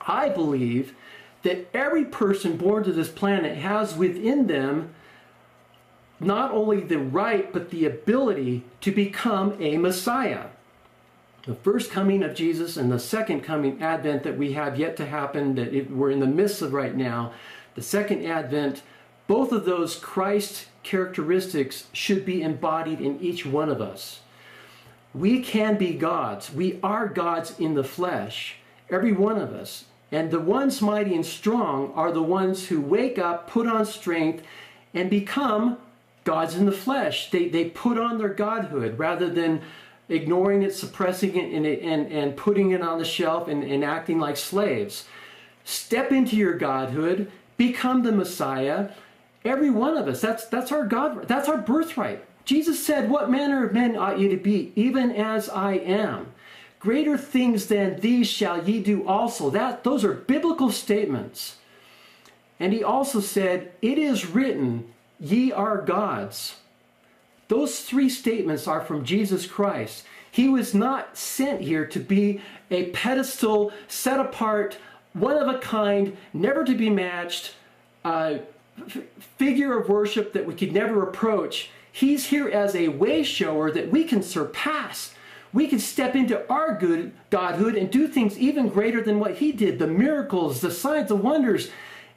I believe that every person born to this planet has within them not only the right, but the ability to become a Messiah. The first coming of Jesus and the second coming advent that we have yet to happen, that we're in the midst of right now, the second advent, both of those Christ characteristics should be embodied in each one of us. We can be gods. We are gods in the flesh, every one of us. And the ones mighty and strong are the ones who wake up, put on strength, and become gods in the flesh. They put on their godhood rather than ignoring it, suppressing it, and putting it on the shelf and acting like slaves. Step into your godhood, become the Messiah. Every one of us, that's our God, that's our birthright. Jesus said, "What manner of men ought ye to be, even as I am? Greater things than these shall ye do also." Those are biblical statements. And he also said, "It is written, ye are gods." Those three statements are from Jesus Christ. He was not sent here to be a pedestal, set apart, one of a kind, never to be matched, figure of worship that we could never approach. He's here as a way shower that we can surpass. We can step into our good godhood and do things even greater than what he did. The miracles, the signs, the wonders.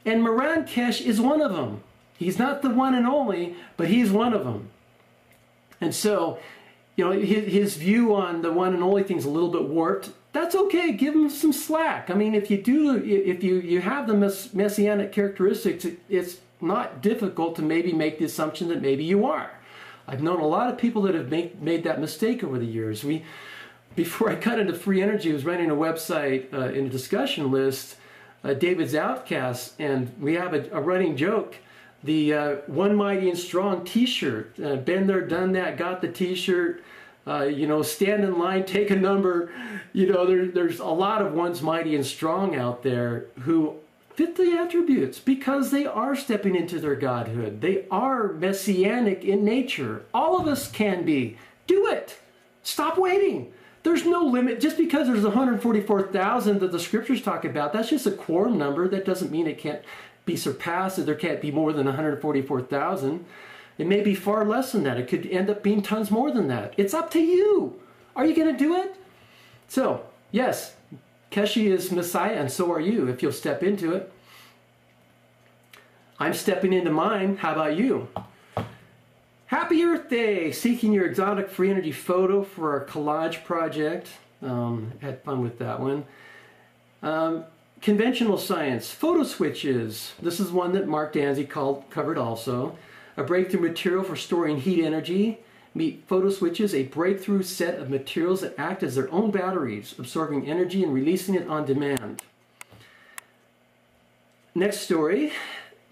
And Moran Kesh is one of them. He's not the one and only, but he's one of them. And so, you know, his view on the one and only thing is a little bit warped. That's okay. Give him some slack. I mean, if you have the messianic characteristics, it's not difficult to maybe make the assumption that maybe you are. I've known a lot of people that have made that mistake over the years. Before I got into free energy, I was running a website in a discussion list, David's Outcasts, and we have a running joke. The One Mighty and Strong t-shirt, been there, done that, got the t-shirt, you know, stand in line, take a number. You know, there's a lot of ones mighty and strong out there who fit the attributes because they are stepping into their godhood. They are messianic in nature. All of us can be. Do it. Stop waiting. There's no limit. Just because there's 144,000 that the scriptures talk about, that's just a quorum number. That doesn't mean it can't be surpassed, that there can't be more than 144,000. It may be far less than that. It could end up being tons more than that. It's up to you. Are you going to do it? So, yes, Keshi is Messiah, and so are you if you'll step into it. I'm stepping into mine. How about you? Happy Earth Day! Seeking your exotic free energy photo for our collage project. Had fun with that one. Conventional science, photo switches. This is one that Mark Danzy covered also. A breakthrough material for storing heat energy. Meet photo switches, a breakthrough set of materials that act as their own batteries, absorbing energy and releasing it on demand. Next story.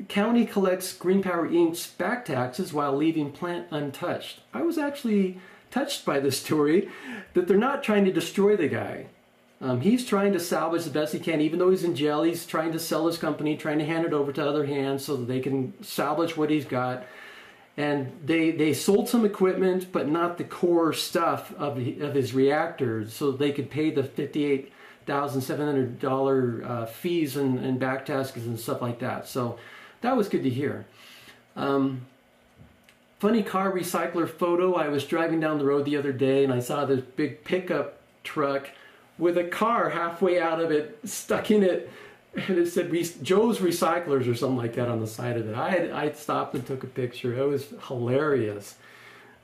County collects Green Power Inc.'s back taxes while leaving plant untouched. I was actually touched by this story that they're not trying to destroy the guy. He's trying to salvage the best he can. Even though he's in jail, he's trying to sell his company, trying to hand it over to other hands so that they can salvage what he's got. And they sold some equipment, but not the core stuff of his reactor, so they could pay the $58,700 fees and back taxes and stuff like that. So that was good to hear. Funny car recycler photo. I was driving down the road the other day and I saw this big pickup truck with a car halfway out of it, stuck in it, and it said Joe's Recyclers or something like that on the side of it. I stopped and took a picture. It was hilarious.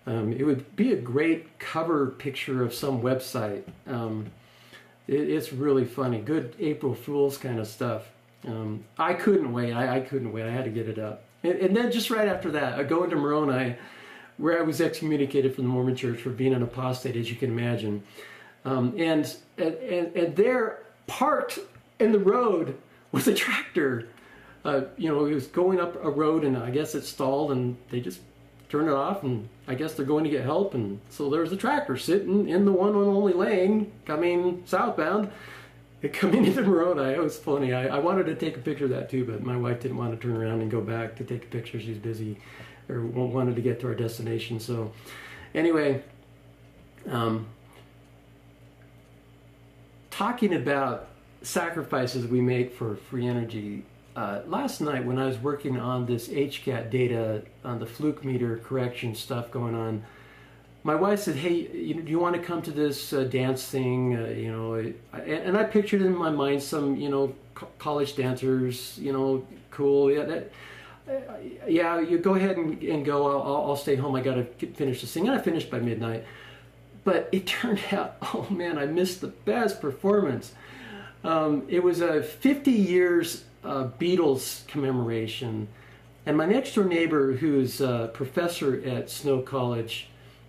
It would be a great cover picture of some website. It's really funny. Good April Fool's kind of stuff. I couldn't wait. I couldn't wait. I had to get it up. And then just right after that, I go into Moroni, where I was excommunicated from the Mormon Church for being an apostate, as you can imagine. And there, parked in the road, was a tractor. You know, it was going up a road, and I guess it stalled, and they just turn it off, and I guess they're going to get help. And so there's a tractor sitting in the one and only lane coming southbound, coming into Moroni. It was funny. I wanted to take a picture of that too, but my wife didn't want to turn around and go back to take a picture. She's busy, or wanted to get to our destination. So anyway, talking about sacrifices we make for free energy. Last night when I was working on this HCAT data on the fluke meter correction stuff going on, my wife said, "Hey, do you want to come to this dance thing?" And I pictured in my mind some, college dancers, cool. Yeah, you go ahead and go. I'll stay home. I got to finish this thing. And I finished by midnight. But it turned out, oh man, I missed the best performance. It was a 50 years Beatles commemoration, and my next door neighbor, who's a professor at Snow College,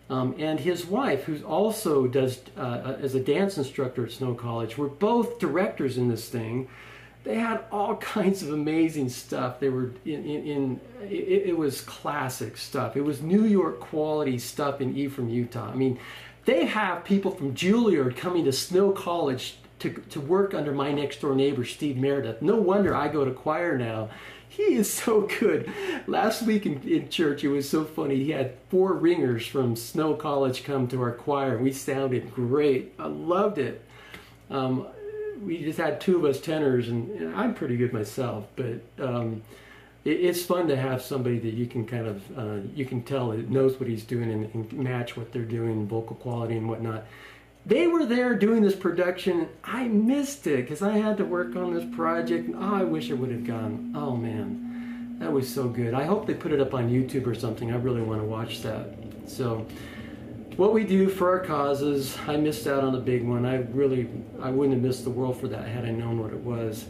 and his wife, who also does as a dance instructor at Snow College, were both directors in this thing. They had all kinds of amazing stuff. They were it was classic stuff. It was New York quality stuff in Ephraim, Utah. I mean, they have people from Juilliard coming to Snow College to work under my next door neighbor, Steve Meredith. No wonder I go to choir now. He is so good. Last week in church, it was so funny. He had 4 ringers from Snow College come to our choir. We sounded great. I loved it. We just had 2 of us tenors, and I'm pretty good myself, but it's fun to have somebody that you can kind of, you can tell that knows what he's doing and match what they're doing, vocal quality and whatnot. They were there doing this production. I missed it because I had to work on this project. Oh, I wish I would have gone. Oh man, that was so good. I hope they put it up on YouTube or something. I really want to watch that. So what we do for our causes, I missed out on a big one. I wouldn't have missed the world for that had I known what it was.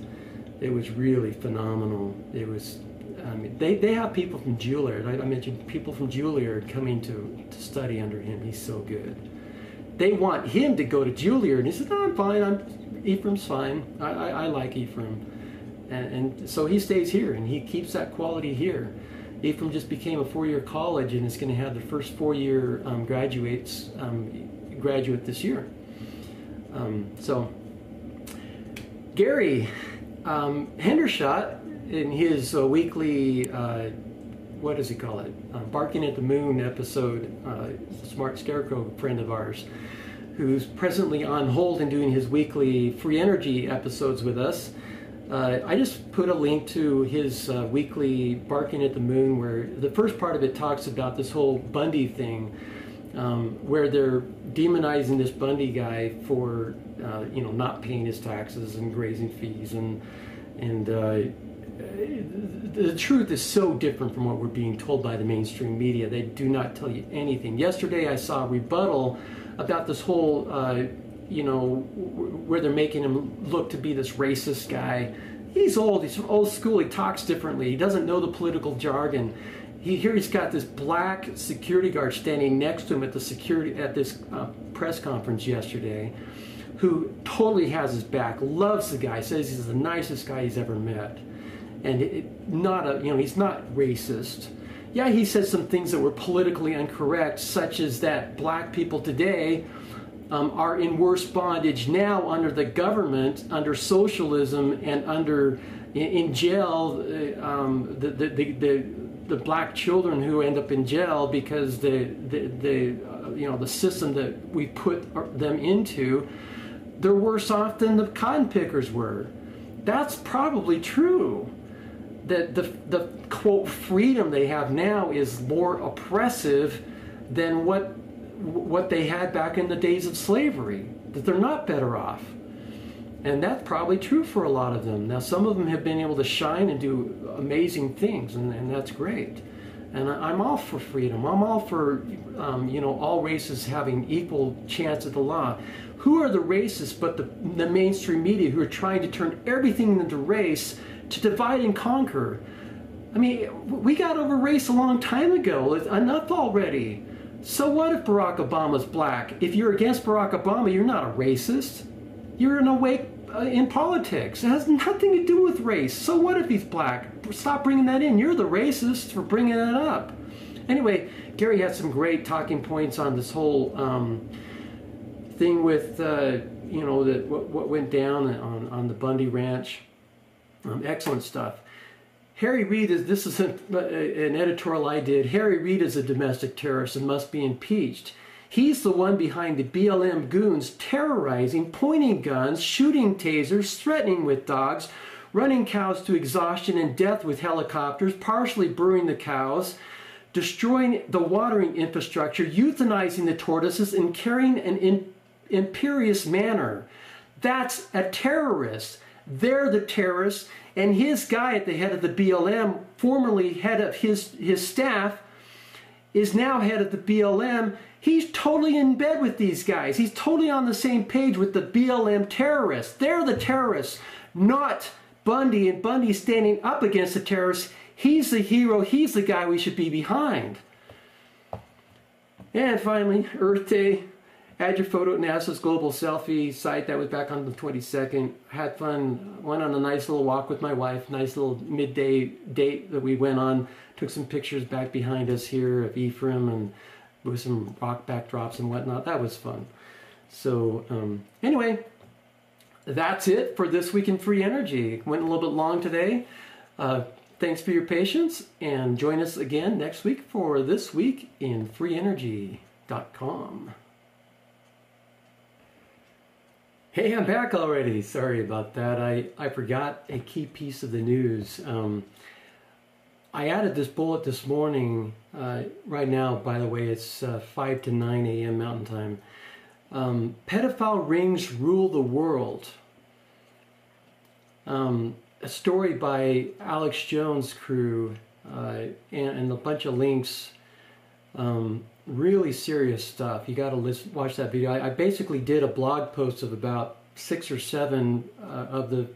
It was really phenomenal. It was, I mean, they have people from Juilliard. I mentioned people from Juilliard coming to study under him. He's so good. They want him to go to Juilliard, and he said, "No, I'm fine. Ephraim's fine. I like Ephraim," and so he stays here, and he keeps that quality here. Ephraim just became a 4-year college, and it's going to have the first 4-year graduate this year. So Gary Hendershot, in his weekly, what does he call it? Barking at the Moon episode, smart scarecrow friend of ours, who's presently on hold and doing his weekly free energy episodes with us. I just put a link to his weekly Barking at the Moon, where the first part of it talks about this whole Bundy thing, where they're demonizing this Bundy guy for not paying his taxes and grazing fees, and the truth is so different from what we're being told by the mainstream media. They do not tell you anything. Yesterday I saw a rebuttal about this whole, where they're making him look to be this racist guy. He's old school, he talks differently, he doesn't know the political jargon. He's got this black security guard standing next to him at this press conference yesterday, who totally has his back, loves the guy, says he's the nicest guy he's ever met. And he's not racist. Yeah, he says some things that were politically incorrect, such as that black people today are in worse bondage now under the government, under socialism, and in jail. The black children who end up in jail because the system that we put them into, they're worse off than the cotton pickers were. That's probably true. That the quote freedom they have now is more oppressive than what they had back in the days of slavery, that they're not better off. And that's probably true for a lot of them. Now some of them have been able to shine and do amazing things, and that's great. And I'm all for freedom. I'm all for all races having equal chance at the law. Who are the racists but the mainstream media, who are trying to turn everything into race to divide and conquer? I mean, we got over race a long time ago. Enough already. So what if Barack Obama's black? If you're against Barack Obama, you're not a racist. You're in a way in politics. It has nothing to do with race. So what if he's black? Stop bringing that in. You're the racist for bringing that up. Anyway, Gary had some great talking points on this whole thing with, you know, what went down on the Bundy Ranch. Excellent stuff. Harry Reid this is an editorial I did. Harry Reid is a domestic terrorist and must be impeached. He's the one behind the BLM goons terrorizing, pointing guns, shooting tasers, threatening with dogs, running cows to exhaustion and death with helicopters, partially burning the cows, destroying the watering infrastructure, euthanizing the tortoises, and carrying an imperious manner. That's a terrorist. They're the terrorists, and his guy at the head of the BLM, formerly head of his staff, is now head of the BLM. He's totally in bed with these guys. He's totally on the same page with the BLM terrorists. They're the terrorists, not Bundy, and Bundy standing up against the terrorists. He's the hero. He's the guy we should be behind. And finally, Earth Day. Add your photo at NASA's global selfie site. That was back on the 22nd. Had fun. Went on a nice little walk with my wife. Nice little midday date that we went on. Took some pictures back behind us here of Ephraim and with some rock backdrops and whatnot. That was fun. So anyway, that's it for This Week in Free Energy. Went a little bit long today. Thanks for your patience, and join us again next week for This Week in freeenergy.com. Hey, I'm back already. Sorry about that. I forgot a key piece of the news. I added this bullet this morning. Right now, by the way, it's 5 to 9 a.m. Mountain Time. Pedophile rings rule the world. A story by Alex Jones' crew and a bunch of links. Really serious stuff. You got to watch that video. I basically did a blog post of about 6 or 7 of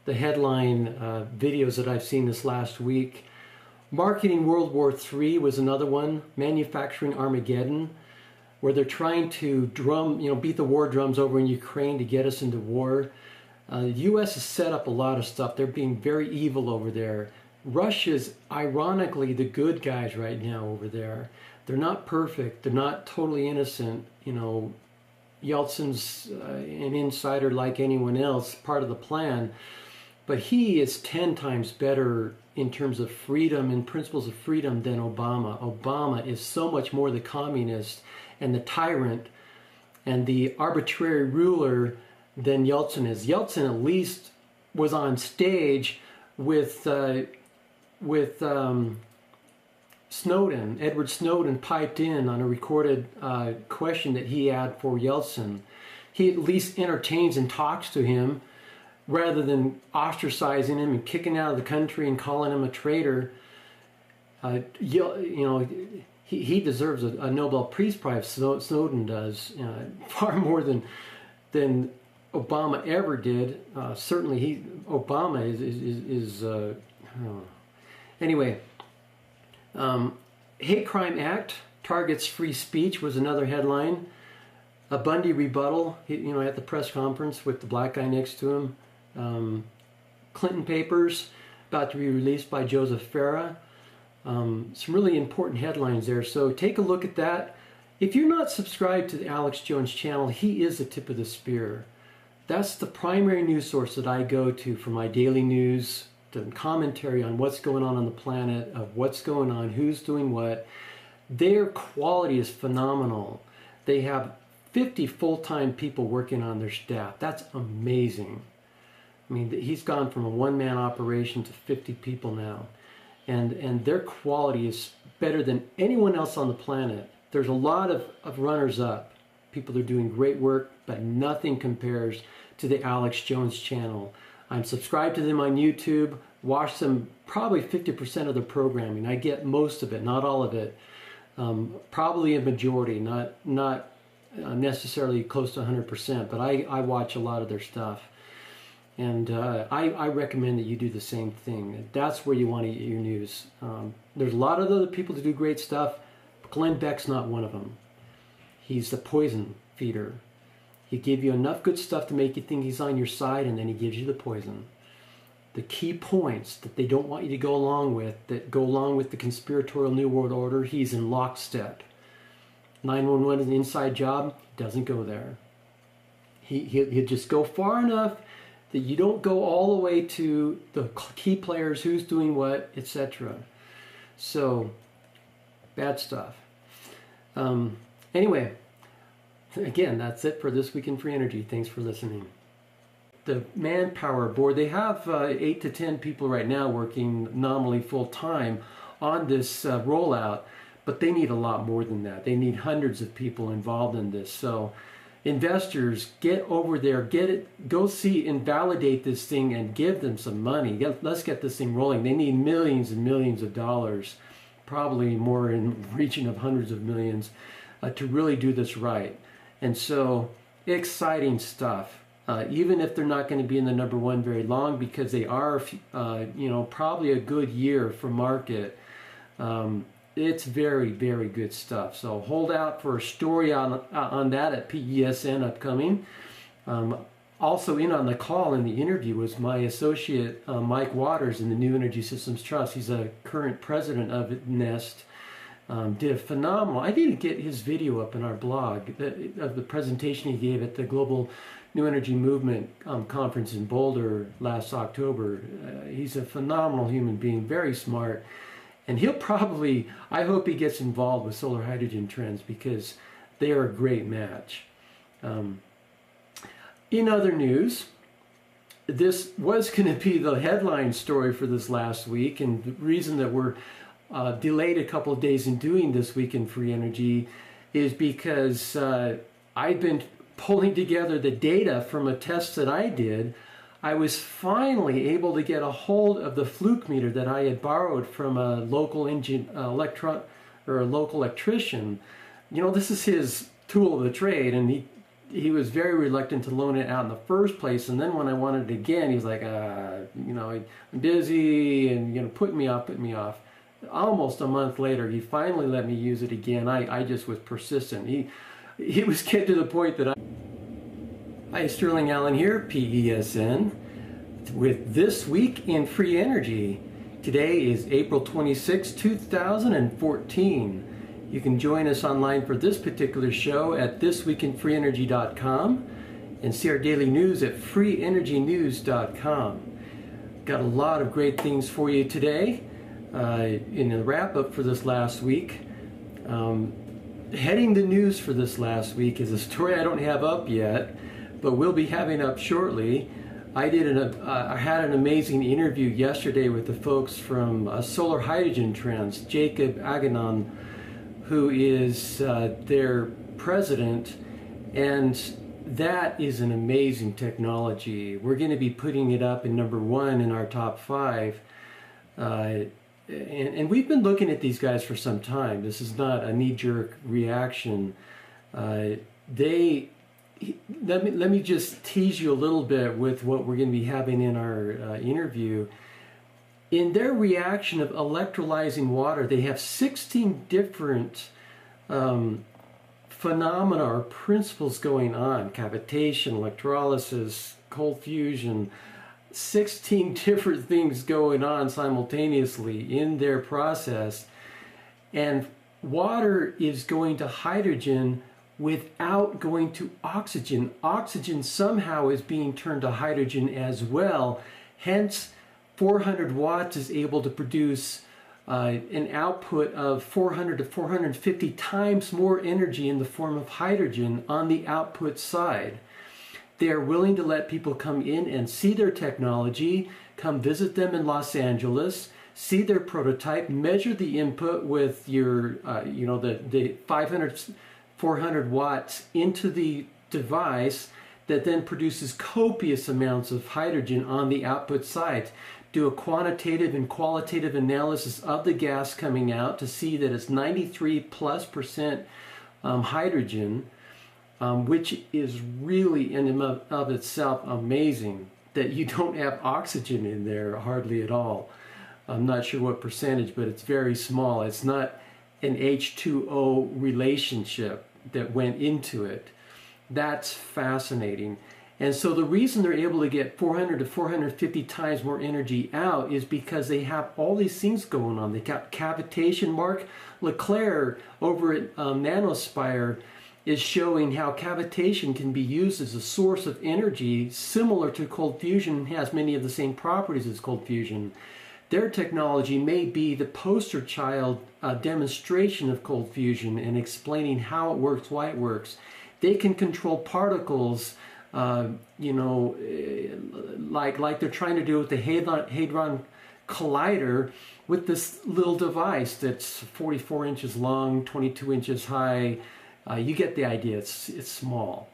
the headline videos that I've seen this last week. Marketing World War III was another one. Manufacturing Armageddon, where they're trying to beat the war drums over in Ukraine to get us into war. The U.S. has set up a lot of stuff. They're being very evil over there. Russia's ironically the good guys right now over there. They're not perfect. They're not totally innocent. You know, Yeltsin's an insider like anyone else, part of the plan. But he is 10 times better in terms of freedom and principles of freedom than Obama. Obama is so much more the communist and the tyrant and the arbitrary ruler than Yeltsin is. Yeltsin at least was on stage with Snowden. Edward Snowden piped in on a recorded question that he had for Yeltsin. He at least entertains and talks to him rather than ostracizing him and kicking out of the country and calling him a traitor. He deserves a Nobel Peace Prize. Snowden does far more than Obama ever did. Certainly, Obama is anyway. Hate Crime Act targets free speech was another headline. A Bundy rebuttal, at the press conference with the black guy next to him. Clinton Papers about to be released by Joseph Farah. Some really important headlines there. So take a look at that. If you're not subscribed to the Alex Jones channel, he is the tip of the spear. That's the primary news source that I go to for my daily news, the commentary on what's going on the planet, of what's going on, who's doing what. Their quality is phenomenal. They have 50 full-time people working on their staff. That's amazing. I mean, he's gone from a one-man operation to 50 people now. And their quality is better than anyone else on the planet. There's a lot of runners-up. People are doing great work, but nothing compares to the Alex Jones channel. I'm subscribed to them on YouTube, watch them probably 50% of their programming. I get most of it, not all of it. Probably a majority, not necessarily close to 100%, but I watch a lot of their stuff. And I recommend that you do the same thing. That's where you want to get your news. There's a lot of other people that do great stuff. Glenn Beck's not one of them. He's the poison feeder. He gives you enough good stuff to make you think he's on your side, and then he gives you the poison. the key points that they don't want you to go along with, that go along with the conspiratorial New World Order, he's in lockstep. 911 is an inside job, doesn't go there. He'll just go far enough that you don't go all the way to the key players, who's doing what, etc. So, bad stuff. Anyway, again, that's it for This Week in Free Energy. Thanks for listening. The manpower board, they have 8 to 10 people right now working nominally full-time on this rollout, but they need a lot more than that. They need hundreds of people involved in this. So investors, get over there, go see and validate this thing and give them some money. Let's get this thing rolling. They need millions and millions of dollars, probably more in the region of hundreds of millions, to really do this right. And so, exciting stuff. Even if they're not going to be in the number one very long, because they are, probably a good year for market. It's very, very good stuff. So hold out for a story on that at PESN upcoming. Also in on the call in the interview was my associate Mike Waters in the New Energy Systems Trust. He's a current president of NEST. Did a phenomenal. I didn't get his video up in our blog of the presentation he gave at the Global New Energy Movement conference in Boulder last October. He's a phenomenal human being, very smart. And he'll probably, I hope he gets involved with solar hydrogen trends, because they are a great match. In other news, this was going to be the headline story for this last week, and the reason that we're delayed a couple of days in doing This Week in Free Energy is because I've been pulling together the data from a test that I did. I was finally able to get a hold of the fluke meter that I had borrowed from a local local electrician. You know, this is his tool of the trade, and he was very reluctant to loan it out in the first place. And then when I wanted it again, he was like, I'm busy, and putting me off. Almost a month later, he finally let me use it again. I just was persistent. He was getting to the point that Hi, Sterling Allen here, PESN, with This Week in Free Energy. Today is April 26, 2014. You can join us online for this particular show at thisweekinfreeenergy.com and see our daily news at freeenergynews.com. Got a lot of great things for you today. In the wrap-up for this last week, heading the news for this last week is a story I don't have up yet, but we'll be having up shortly. I had an amazing interview yesterday with the folks from Solar Hydrogen Trends, Jacob Aganov, who is their president, and that is an amazing technology. We're going to be putting it up in number 1 in our top 5. And we've been looking at these guys for some time. This is not a knee-jerk reaction. Let me just tease you a little bit with what we're going to be having in our interview. In their reaction of electrolyzing water, they have 16 different phenomena or principles going on: cavitation, electrolysis, cold fusion. 16 different things going on simultaneously in their process, and water is going to hydrogen without going to oxygen. Oxygen somehow is being turned to hydrogen as well, hence 400 watts is able to produce an output of 400 to 450 times more energy in the form of hydrogen on the output side. They are willing to let people come in and see their technology, come visit them in Los Angeles, see their prototype, measure the input with your, the 500, 400 watts into the device that then produces copious amounts of hydrogen on the output side. Do a quantitative and qualitative analysis of the gas coming out to see that it's 93+% hydrogen. Which is really in and of itself amazing that you don't have oxygen in there hardly at all. I'm not sure what percentage, but it's very small. It's not an H2O relationship that went into it. That's fascinating. And so the reason they're able to get 400 to 450 times more energy out is because they have all these things going on. They got cavitation. Mark Leclerc over at Nanospire is showing how cavitation can be used as a source of energy similar to cold fusion and has many of the same properties as cold fusion. Their technology may be the poster child demonstration of cold fusion and explaining how it works, why it works. They can control particles, you know, like they're trying to do with the Hadron Collider with this little device that's 44 inches long, 22 inches high. You get the idea. It's small.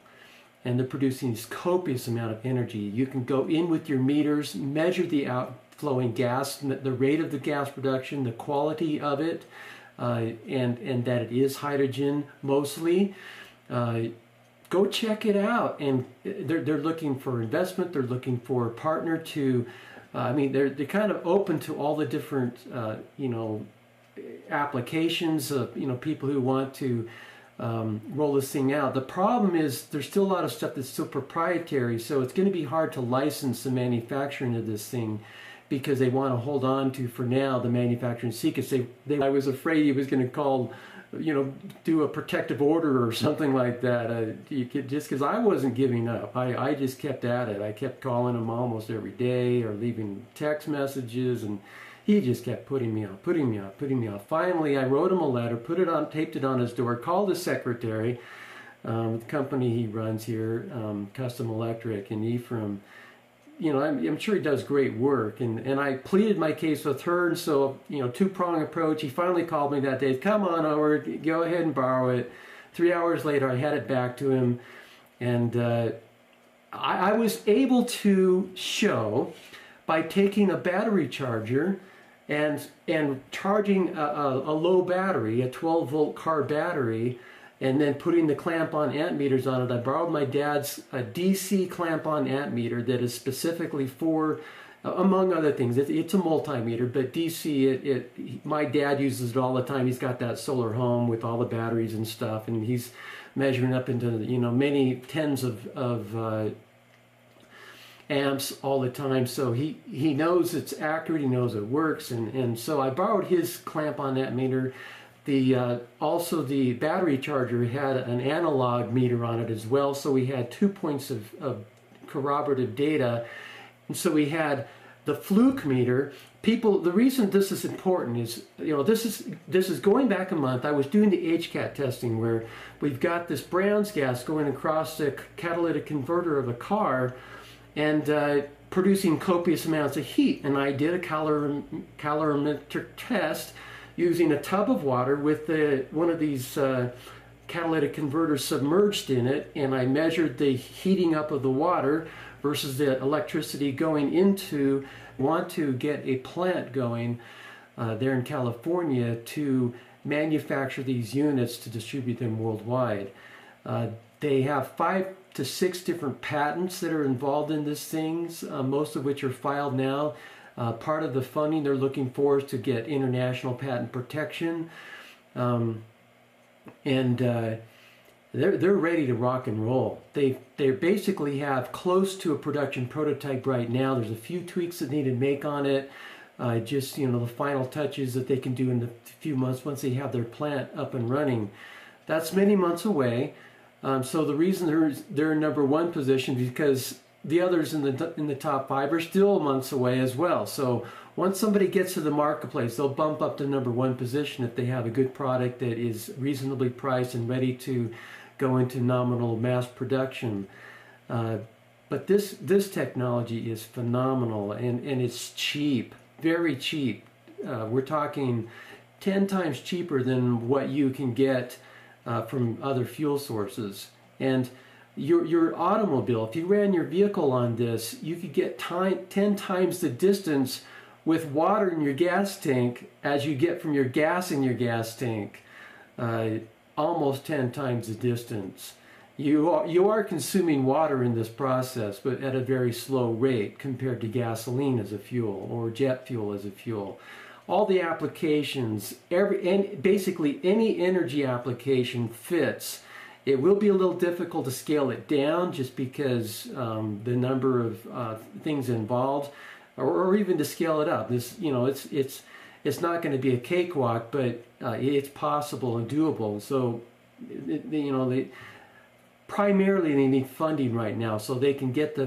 And they're producing this copious amount of energy. You can go in with your meters, measure the outflowing gas, the rate of the gas production, the quality of it, and that it is hydrogen mostly. Go check it out. And they're looking for investment. They're looking for a partner to, I mean, they're kind of open to all the different, you know, applications of, you know, people who want to roll this thing out. The problem is there's still a lot of stuff that's still proprietary, so it's going to be hard to license the manufacturing of this thing because they want to hold on to, for now, the manufacturing secrets. I was afraid he was going to call, you know, do a protective order or something like that. Just because I wasn't giving up. I just kept at it. I kept calling him almost every day or leaving text messages, and he just kept putting me off. Finally, I wrote him a letter, taped it on his door, called his secretary, the company he runs here, Custom Electric in Ephraim. You know, I'm sure he does great work, and I pleaded my case with her, and so, you know, two-prong approach. He finally called me that day. Come on over, go ahead and borrow it. 3 hours later, I had it back to him, and I was able to show by taking a battery charger and charging a low battery, a 12-volt car battery, and then putting the clamp-on ammeters on it. I borrowed my dad's DC clamp-on ammeter that is specifically for, among other things, it's a multimeter, but DC, my dad uses it all the time. He's got that solar home with all the batteries and stuff, and he's measuring up into, you know, many tens of amps all the time, so he knows it's accurate, he knows it works, and so I borrowed his clamp-on ammeter. Also the battery charger had an analog meter on it as well, so we had 2 points of corroborative data. And so we had the fluke meter. The reason this is important is, you know, this is going back a month. I was doing the HCAT testing where we've got this Brown's gas going across the catalytic converter of a car and producing copious amounts of heat. And I did a calorimetric test using a tub of water with one of these catalytic converters submerged in it, and I measured the heating up of the water versus the electricity going into. Want to get a plant going there in California to manufacture these units to distribute them worldwide. They have 5 to 6 different patents that are involved in these things, most of which are filed now. Part of the funding they're looking for is to get international patent protection, and they're ready to rock and roll. They basically have close to a production prototype right now. There's a few tweaks that need to make on it, just, you know, the final touches that they can do in the few months once they have their plant up and running. That's many months away. So the reason they're in #1 position is because the others in the top 5 are still months away as well. So once somebody gets to the marketplace, they'll bump up to #1 position if they have a good product that is reasonably priced and ready to go into nominal mass production. But this technology is phenomenal, and it's cheap, very cheap. We're talking 10 times cheaper than what you can get from other fuel sources. And your automobile, if you ran your vehicle on this, you could get 10 times the distance with water in your gas tank as you get from your gas in your gas tank. Almost 10 times the distance. You are consuming water in this process, but at a very slow rate compared to gasoline as a fuel or jet fuel as a fuel. All the applications, basically any energy application fits It will be a little difficult to scale it down just because the number of things involved, or even to scale it up. This, it's not going to be a cakewalk, but it's possible and doable. So, primarily they need funding right now so they can get the